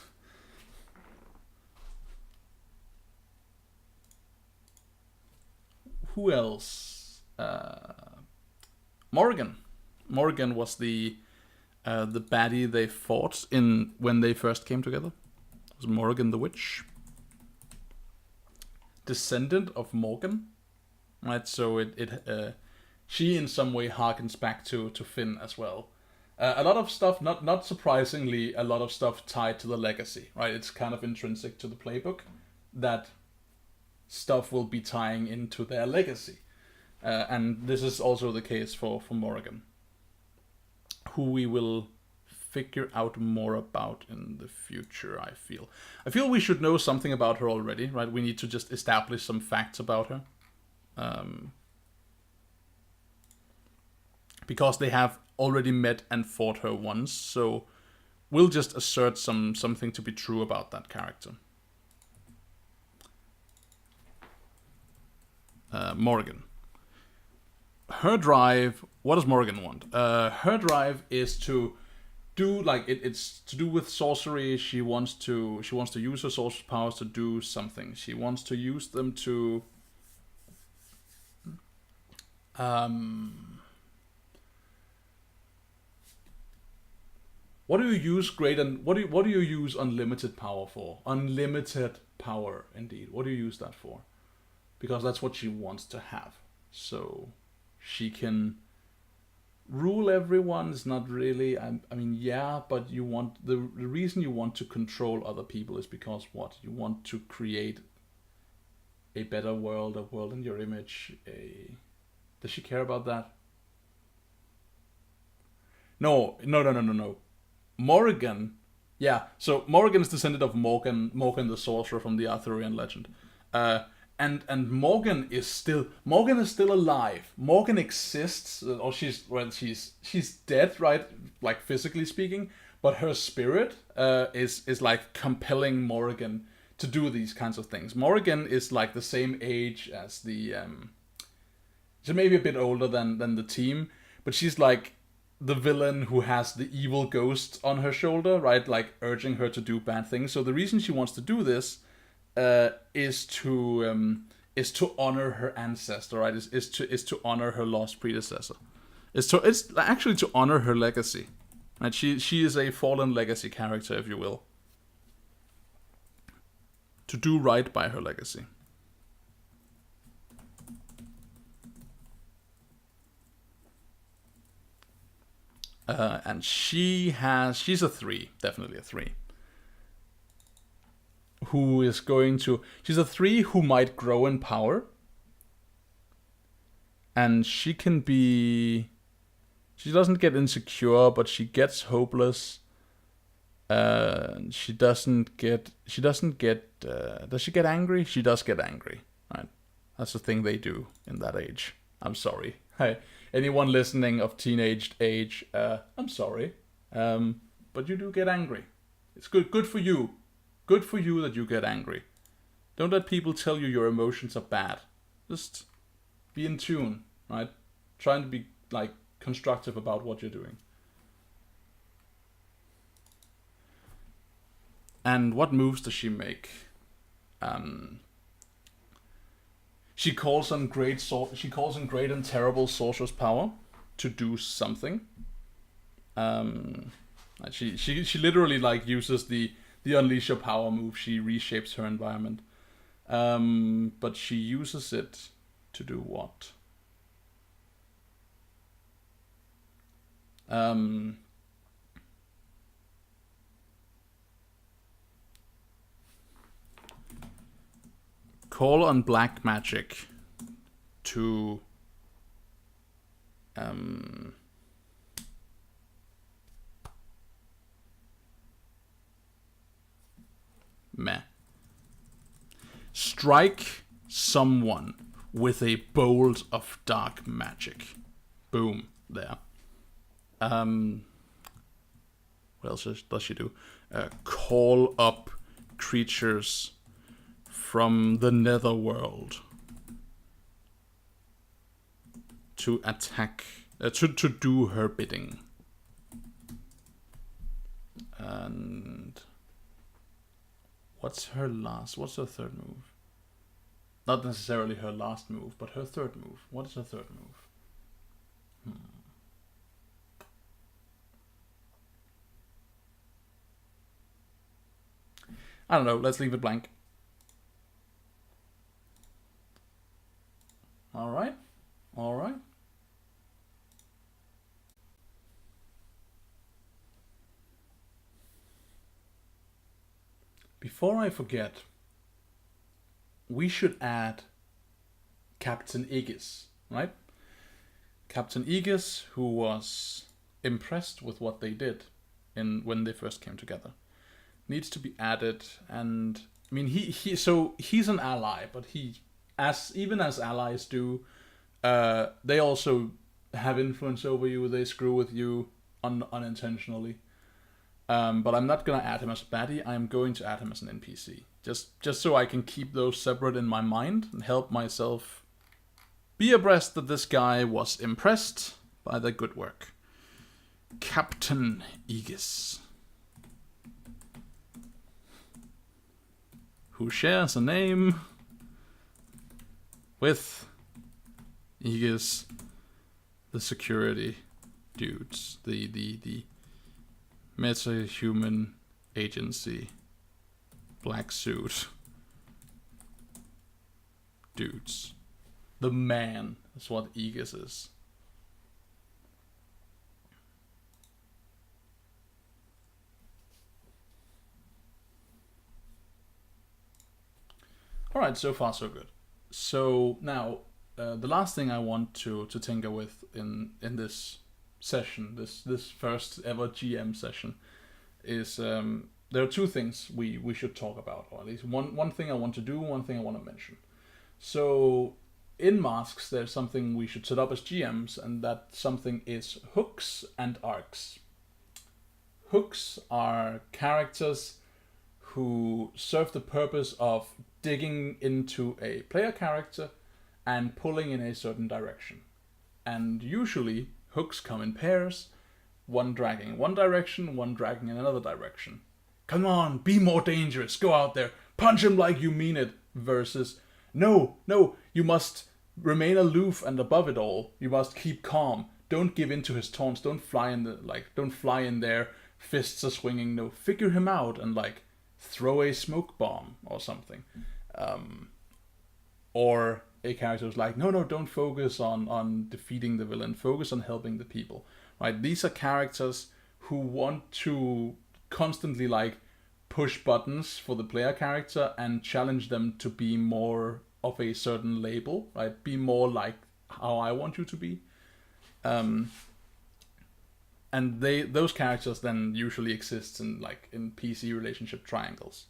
A: Who else? Morgan. Morgan was the baddie they fought in when they first came together. It was Morgan the Witch. Descendant of Morgan, right? So she in some way harkens back to Finn as well. A lot of stuff, not surprisingly, a lot of stuff tied to the legacy, right? It's kind of intrinsic to the playbook that stuff will be tying into their legacy, and this is also the case for Morgan, who we will figure out more about in the future. I feel we should know something about her already, right? We need to just establish some facts about her, because they have already met and fought her once, so we'll just assert something to be true about that character. Morgan. Her drive, what does Morgan want? Her drive is to do, like, it's to do with sorcery. She wants to use her sorcerer's powers to do something. She wants to use them to what do you use what do you use unlimited power for? Unlimited power, indeed. What do you use that for? Because that's what she wants to have. So she can rule everyone. Is not really, I mean, yeah, but you want the reason you want to control other people is because what? You want to create a better world, a world in your image. Does she care about that? No. Morgan, yeah. So Morgan is descendant of Morgan the sorcerer from the Arthurian legend. And Morgan is still alive. Morgan exists, or she's dead, right? Like, physically speaking, but her spirit is like compelling Morgan to do these kinds of things. Morgan is like the same age as the she's maybe a bit older than the team, but she's like the villain who has the evil ghost on her shoulder, right? Like, urging her to do bad things. So the reason she wants to do this is to honor her ancestor, right? Is to honor her lost predecessor. It's actually to honor her legacy, right? She is a fallen legacy character, if you will. To do right by her legacy. And she's a 3, definitely a 3. She's a 3 who might grow in power. And she doesn't get insecure, but she gets hopeless. She doesn't get. Does she get angry? She does get angry, right? That's the thing they do in that age. I'm sorry. Hey, anyone listening of teenage age, I'm sorry. But you do get angry. It's good. Good for you. Good for you that you get angry. Don't let people tell you your emotions are bad. Just be in tune, right? Trying to be like constructive about what you're doing. And what moves does she make? She calls on great and terrible sorcerer's power to do something. She literally like uses the unleash your power move. She reshapes her environment. But she uses it to do what? Call on black magic to strike someone with a bolt of dark magic. Boom. There. What else does she do? Call up creatures from the netherworld to attack, to do her bidding. And what's her third move? Not necessarily her last move, but her third move. What is her third move? I don't know, let's leave it blank. Alright. Before I forget, we should add Captain Agus, right? Captain Agus, who was impressed with what they did when they first came together, needs to be added. And I mean, he's an ally, but even as allies do, they also have influence over you. They screw with you unintentionally. But I'm not gonna add him as a baddie. I'm going to add him as an NPC, just so I can keep those separate in my mind and help myself be abreast that this guy was impressed by their good work. Captain Agus, who shares a name with Agus, the security dudes, the meta-human agency black suit dudes. The man is what Agus is. Alright, so far so good. So now, the last thing I want to tinker with in this session, this first ever GM session, is there are two things we should talk about, or at least one thing I want to do, one thing I want to mention. So in Masks, there's something we should set up as GMs, and that something is hooks and arcs. Hooks are characters who serve the purpose of digging into a player character and pulling in a certain direction. And usually hooks come in pairs, one dragging in one direction, one dragging in another direction. Come on, be more dangerous, go out there, punch him like you mean it, versus no, you must remain aloof and above it all. You must keep calm. Don't give in to his taunts. Don't fly in there, fists are swinging. No, figure him out and throw a smoke bomb or something. Or a character who's like, no, don't focus on defeating the villain. Focus on helping the people. Right? These are characters who want to constantly push buttons for the player character and challenge them to be more of a certain label, right? Be more like how I want you to be. and those characters then usually exist in like in PC relationship triangles.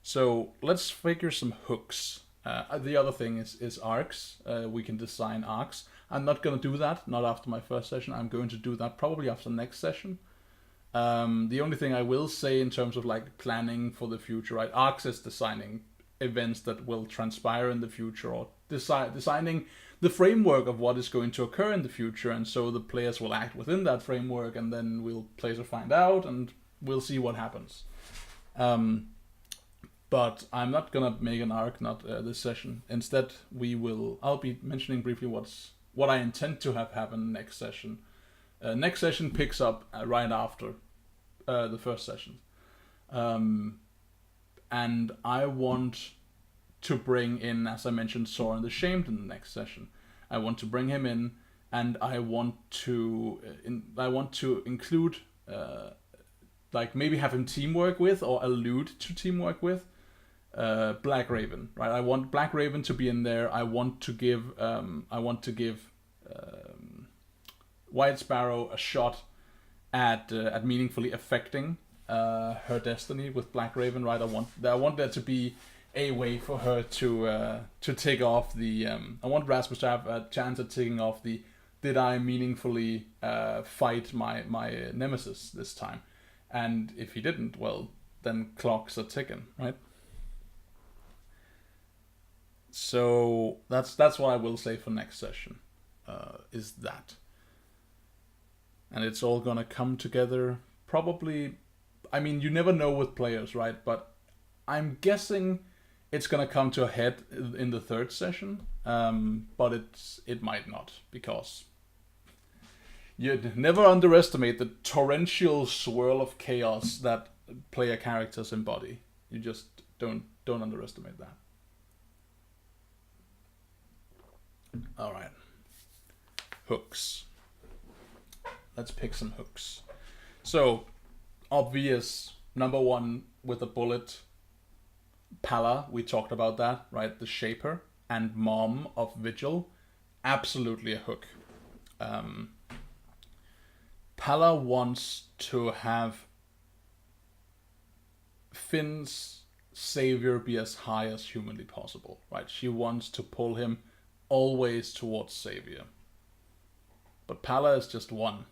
A: So let's figure some hooks. The other thing is arcs. We can design arcs. I'm not going to do that, not after my first session. I'm going to do that probably after the next session. The only thing I will say in terms of like planning for the future, right? Arcs is designing events that will transpire in the future, or designing the framework of what is going to occur in the future, and so the players will act within that framework, and then players will find out, and we'll see what happens. But I'm not gonna make an arc this session. Instead, I'll be mentioning briefly what I intend to have happen next session. Next session picks up right after the first session. And I want to bring in, as I mentioned, Sauron the Shamed in the next session. I want to bring him in, and I want to include, like maybe have him teamwork with, or allude to teamwork with, Black Raven. Right? I want Black Raven to be in there. I want to give White Sparrow a shot at meaningfully affecting her destiny with Black Raven, right? I want there to be a way for her to take off the. I want Rasmus to have a chance at taking off the. Did I meaningfully fight my nemesis this time? And if he didn't, well, then clocks are ticking, right? So that's what I will say for next session. Is that. And it's all gonna come together probably. I mean, you never know with players, right? But I'm guessing it's gonna come to a head in the third session. But it might not, because you never underestimate the torrential swirl of chaos that player characters embody. You just don't underestimate that. All right, hooks. Let's pick some hooks. So, obvious number one with a bullet. Pala, we talked about that, right? The Shaper and mom of Vigil, absolutely a hook. Pala wants to have Finn's savior be as high as humanly possible, right? She wants to pull him always towards savior. But Pala is just one.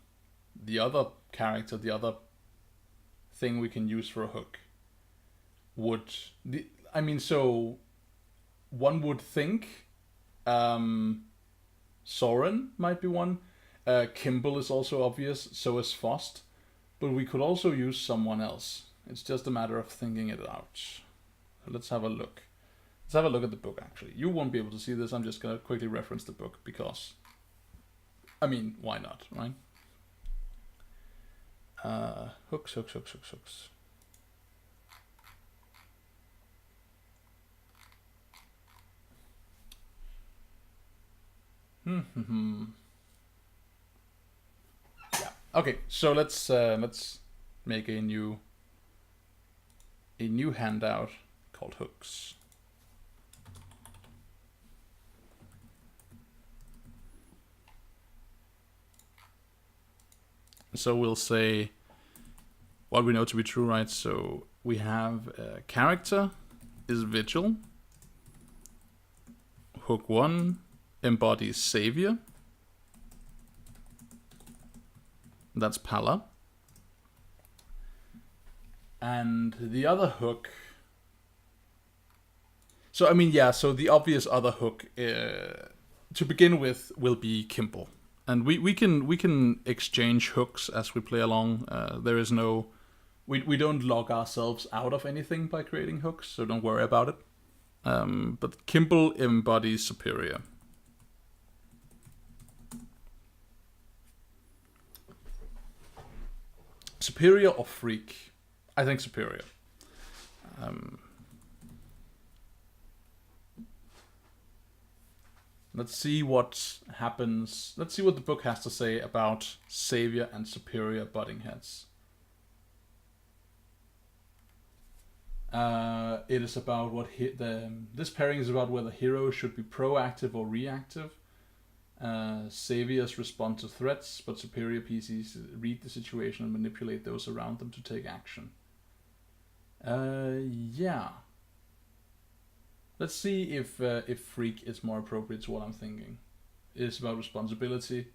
A: The other character, the other thing we can use for a hook so one would think Sauron might be one. Kimball is also obvious, so is Faust. But we could also use someone else. It's just a matter of thinking it out. Let's have a look. Let's have a look at the book, actually. You won't be able to see this. I'm just going to quickly reference the book because, I mean, why not, right? Hooks. Yeah. Okay, so let's make a new handout called hooks. So we'll say what we know to be true, right? So we have character is Vigil. Hook 1 embodies savior. That's Pala. And the other hook. So I mean, yeah. So the obvious other hook to begin with will be Kimball. And we can exchange hooks as we play along. There is no, we don't lock ourselves out of anything by creating hooks, so don't worry about it. But Kimball embodies superior. Superior or freak? I think superior. Let's see what happens. Let's see what the book has to say about savior and superior butting heads. It is about this pairing is about whether heroes should be proactive or reactive. Saviors respond to threats, but superior PCs read the situation and manipulate those around them to take action. Yeah. Let's see if freak is more appropriate to what I'm thinking. It's about responsibility.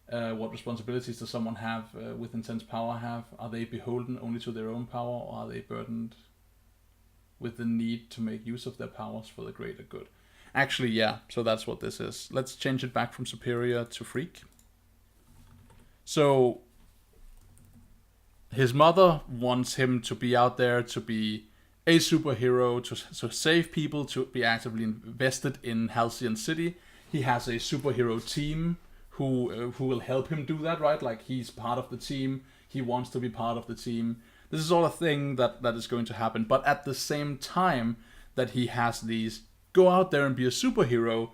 A: What responsibilities does someone have with intense power have? Are they beholden only to their own power, or are they burdened with the need to make use of their powers for the greater good? Actually, yeah, so that's what this is. Let's change it back from superior to freak. So, his mother wants him to be out there, to be a superhero, to save people, to be actively invested in Halcyon City. He has a superhero team who will help him do that, right? Like, he's part of the team. He wants to be part of the team. This is all a thing that is going to happen. But at the same time that he has these go out there and be a superhero,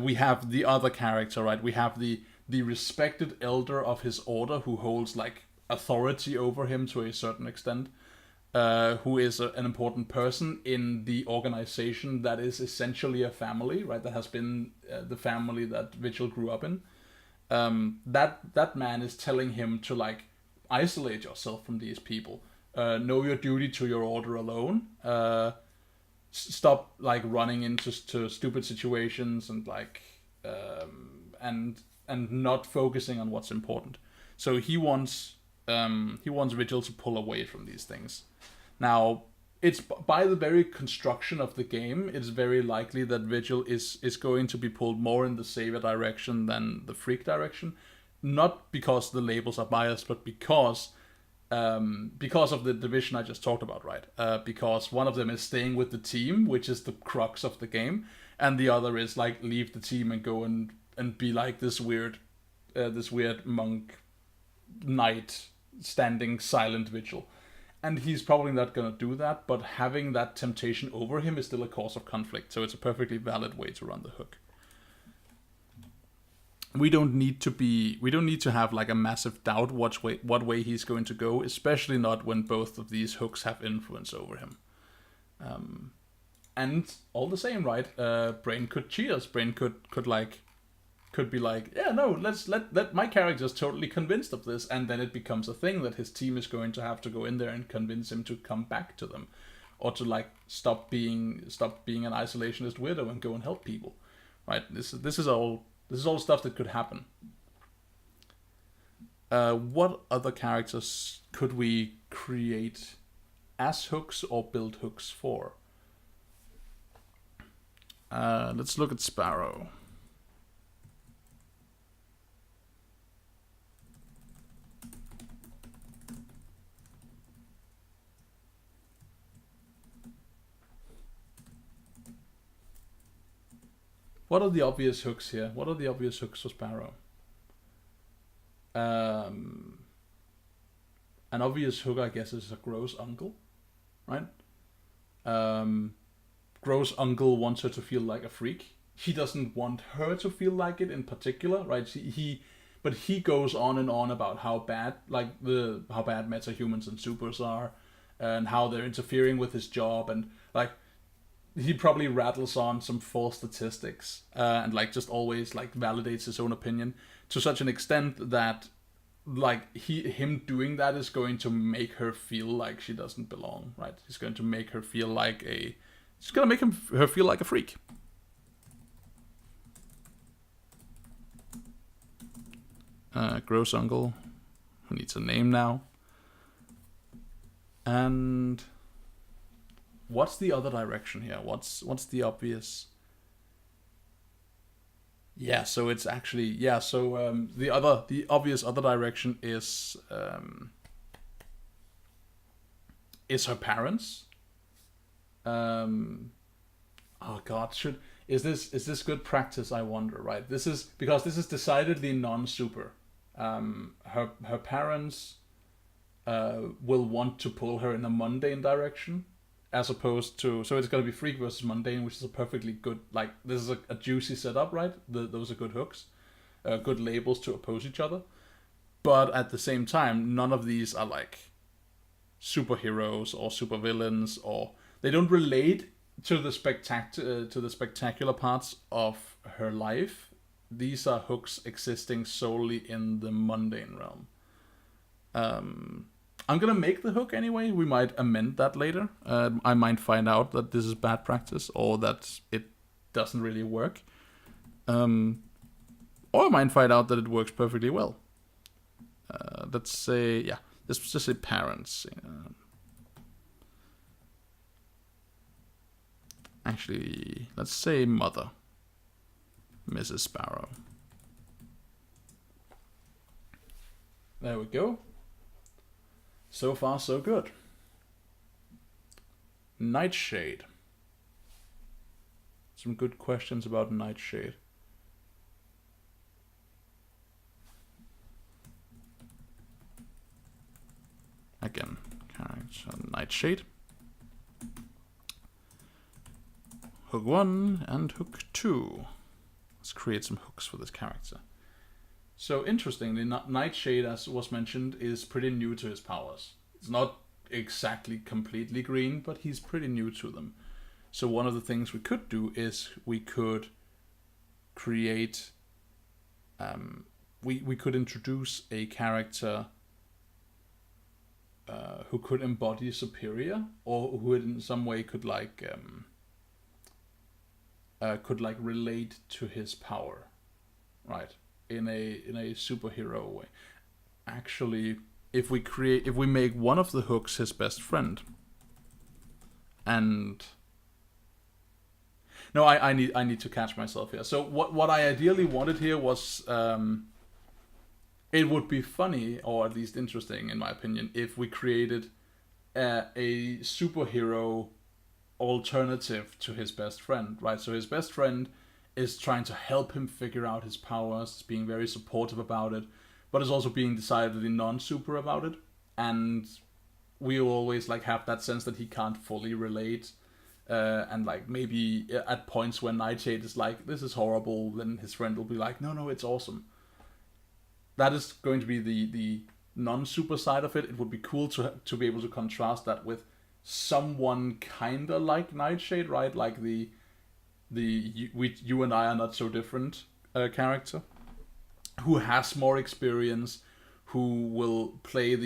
A: we have the other character, right? We have the respected elder of his order who holds like authority over him to a certain extent, who is an important person in the organization that is essentially a family, right? That has been the family that Vigil grew up in. That man is telling him to like isolate yourself from these people. Know your duty to your order alone. Stop like running into stupid situations and like and not focusing on what's important. So he wants Vigil to pull away from these things. Now, it's by the very construction of the game, it's very likely that Vigil is going to be pulled more in the savior direction than the freak direction. Not because the labels are biased, but because of the division I just talked about, right? Because one of them is staying with the team, which is the crux of the game, and the other is like leave the team and go and be like this weird monk knight standing silent Vigil. And he's probably not going to do that, but having that temptation over him is still a cause of conflict, so it's a perfectly valid way to run the hook. We don't need to have like a massive doubt what way he's going to go, especially not when both of these hooks have influence over him. And all the same, right? Brain could cheat us. Brain could be like, yeah, no, let's let my character's totally convinced of this, and then it becomes a thing that his team is going to have to go in there and convince him to come back to them, or to like stop being an isolationist weirdo and go and help people, right? This is all stuff that could happen. What other characters could we create as hooks or build hooks for? Let's look at Sparrow. What are the obvious hooks here? What are the obvious hooks for Sparrow? An obvious hook, I guess, is a gross uncle, right? Gross uncle wants her to feel like a freak. He doesn't want her to feel like it in particular, right? But he goes on and on about how bad metahumans and supers are, and how they're interfering with his job, and like he probably rattles on some false statistics and like just always like validates his own opinion to such an extent that like him doing that is going to make her feel like she doesn't belong, right? He's going to make her feel like her feel like a freak. Gross uncle, who needs a name now. And what's the other direction here? What's the obvious? Yeah, so it's actually the obvious other direction is her parents. Oh God, is this good practice? I wonder. Right, this is decidedly non-super. Her parents will want to pull her in a mundane direction, as opposed to, so it's going to be freak versus mundane, which is a perfectly good, like, this is a juicy setup, right? Those are good hooks, good labels to oppose each other. But at the same time, none of these are like superheroes or supervillains, or they don't relate to the spectacular parts of her life. these are hooks existing solely in the mundane realm. I'm gonna make the hook anyway. We might amend that later. I might find out that this is bad practice or that it doesn't really work. Or I might find out that it works perfectly well. Let's say, yeah, let's just say parents. Actually, let's say mother, Mrs. Sparrow. There we go. So far, so good. Nightshade. Some good questions about Nightshade. Again, character Nightshade. Hook 1 and hook 2. Let's create some hooks for this character. So interestingly, Nightshade, as was mentioned, is pretty new to his powers. It's not exactly completely green, but he's pretty new to them. So one of the things we could do is we could create, we could introduce a character who could embody superior, or who in some way could relate to his power, right? In a superhero way. Actually, if we make one of the hooks his best friend, and no, I need to catch myself here. So what I ideally wanted here was, it would be funny, or at least interesting in my opinion, if we created a superhero alternative to his best friend, right? So his best friend is trying to help him figure out his powers, being very supportive about it, but is also being decidedly non-super about it. And we always have that sense that he can't fully relate, and maybe at points when Nightshade is like, this is horrible, then his friend will be like, no, it's awesome. That is going to be the non-super side of it. It would be cool to be able to contrast that with someone kinda like Nightshade, right? Like the you and I are not so different character, who has more experience, who will play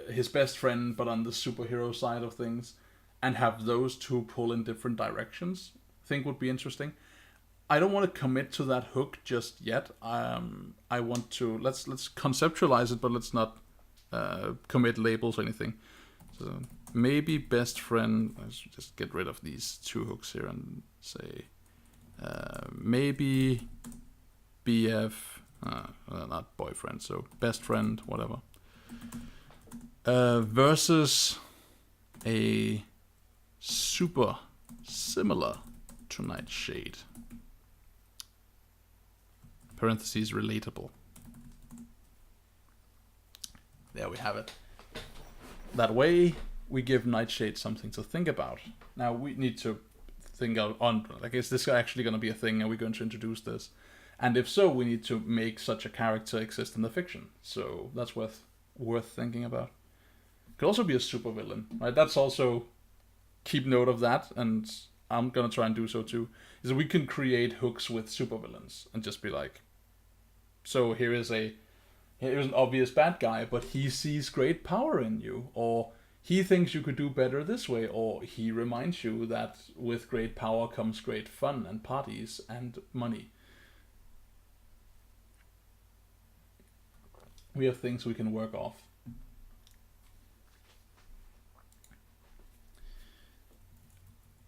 A: his best friend but on the superhero side of things, and have those two pull in different directions. I think would be interesting. I don't want to commit to that hook just yet. I want to let's conceptualize it, but let's not commit labels or anything. So maybe best friend. Let's just get rid of these two hooks here and say maybe BF, not boyfriend, so best friend, whatever. Versus a super similar to Nightshade. Parentheses relatable. There we have it. That way, we give Nightshade something to think about. Now we need to think out on, is this actually going to be a thing? Are we going to introduce this? And if so, we need to make such a character exist in the fiction. So that's worth thinking about. Could also be a supervillain, right? That's also, keep note of that, and I'm gonna try and do so too. Is we can create hooks with supervillains and just be like, so here's an obvious bad guy, but he sees great power in you, or he thinks you could do better this way, or he reminds you that with great power comes great fun and parties and money. We have things we can work off.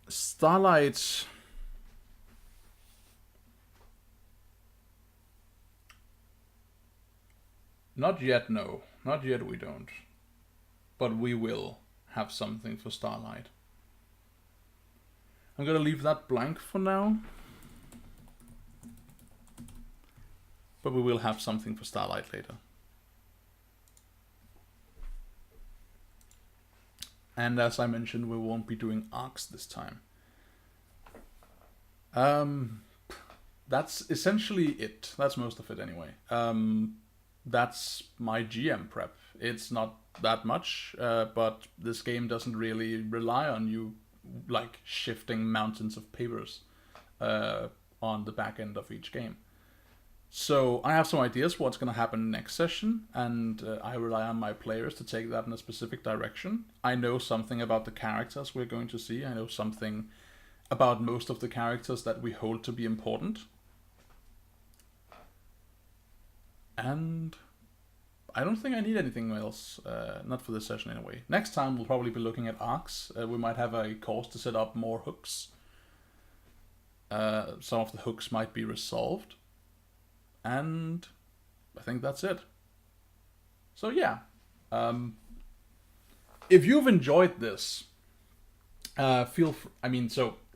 A: Starlight. Not yet, no. Not yet we don't. But we will have something for Starlight. I'm gonna leave that blank for now. But we will have something for Starlight later. And as I mentioned, we won't be doing arcs this time. That's essentially it. That's most of it anyway. That's my GM prep. It's not that much, but this game doesn't really rely on you shifting mountains of papers on the back end of each game. So I have some ideas what's going to happen next session, and I rely on my players to take that in a specific direction. I know something about the characters we're going to see. I know something about most of the characters that we hold to be important. And I don't think I need anything else, not for this session anyway. Next time we'll probably be looking at arcs. We might have a course to set up more hooks. Some of the hooks might be resolved. And I think that's it. So yeah, if you've enjoyed this, I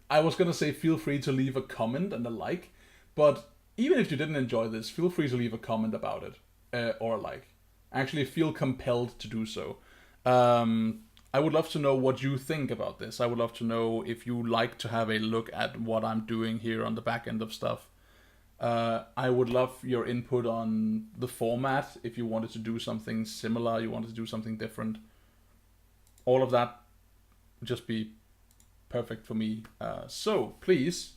A: was gonna say feel free to leave a comment and a like, but even if you didn't enjoy this, feel free to leave a comment about it, or a like. Actually feel compelled to do so. I would love to know what you think about this. I would love to know if you like to have a look at what I'm doing here on the back end of stuff. I would love your input on the format, if you wanted to do something similar, you wanted to do something different. All of that would just be perfect for me. So please,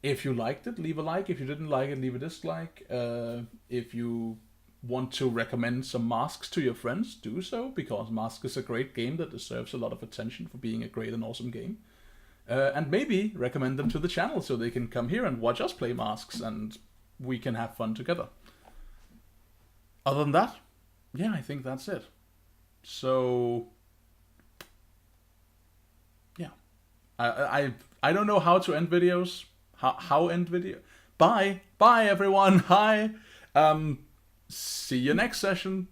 A: if you liked it, leave a like. If you didn't like it, leave a dislike. If you want to recommend some Masks to your friends, do so, because Mask is a great game that deserves a lot of attention for being a great and awesome game. And maybe recommend them to the channel so they can come here and watch us play Masks and we can have fun together. Other than that, yeah, I think that's it. So, yeah. I don't know how to end videos. How end video? Bye. Bye, everyone. Hi. See you next session.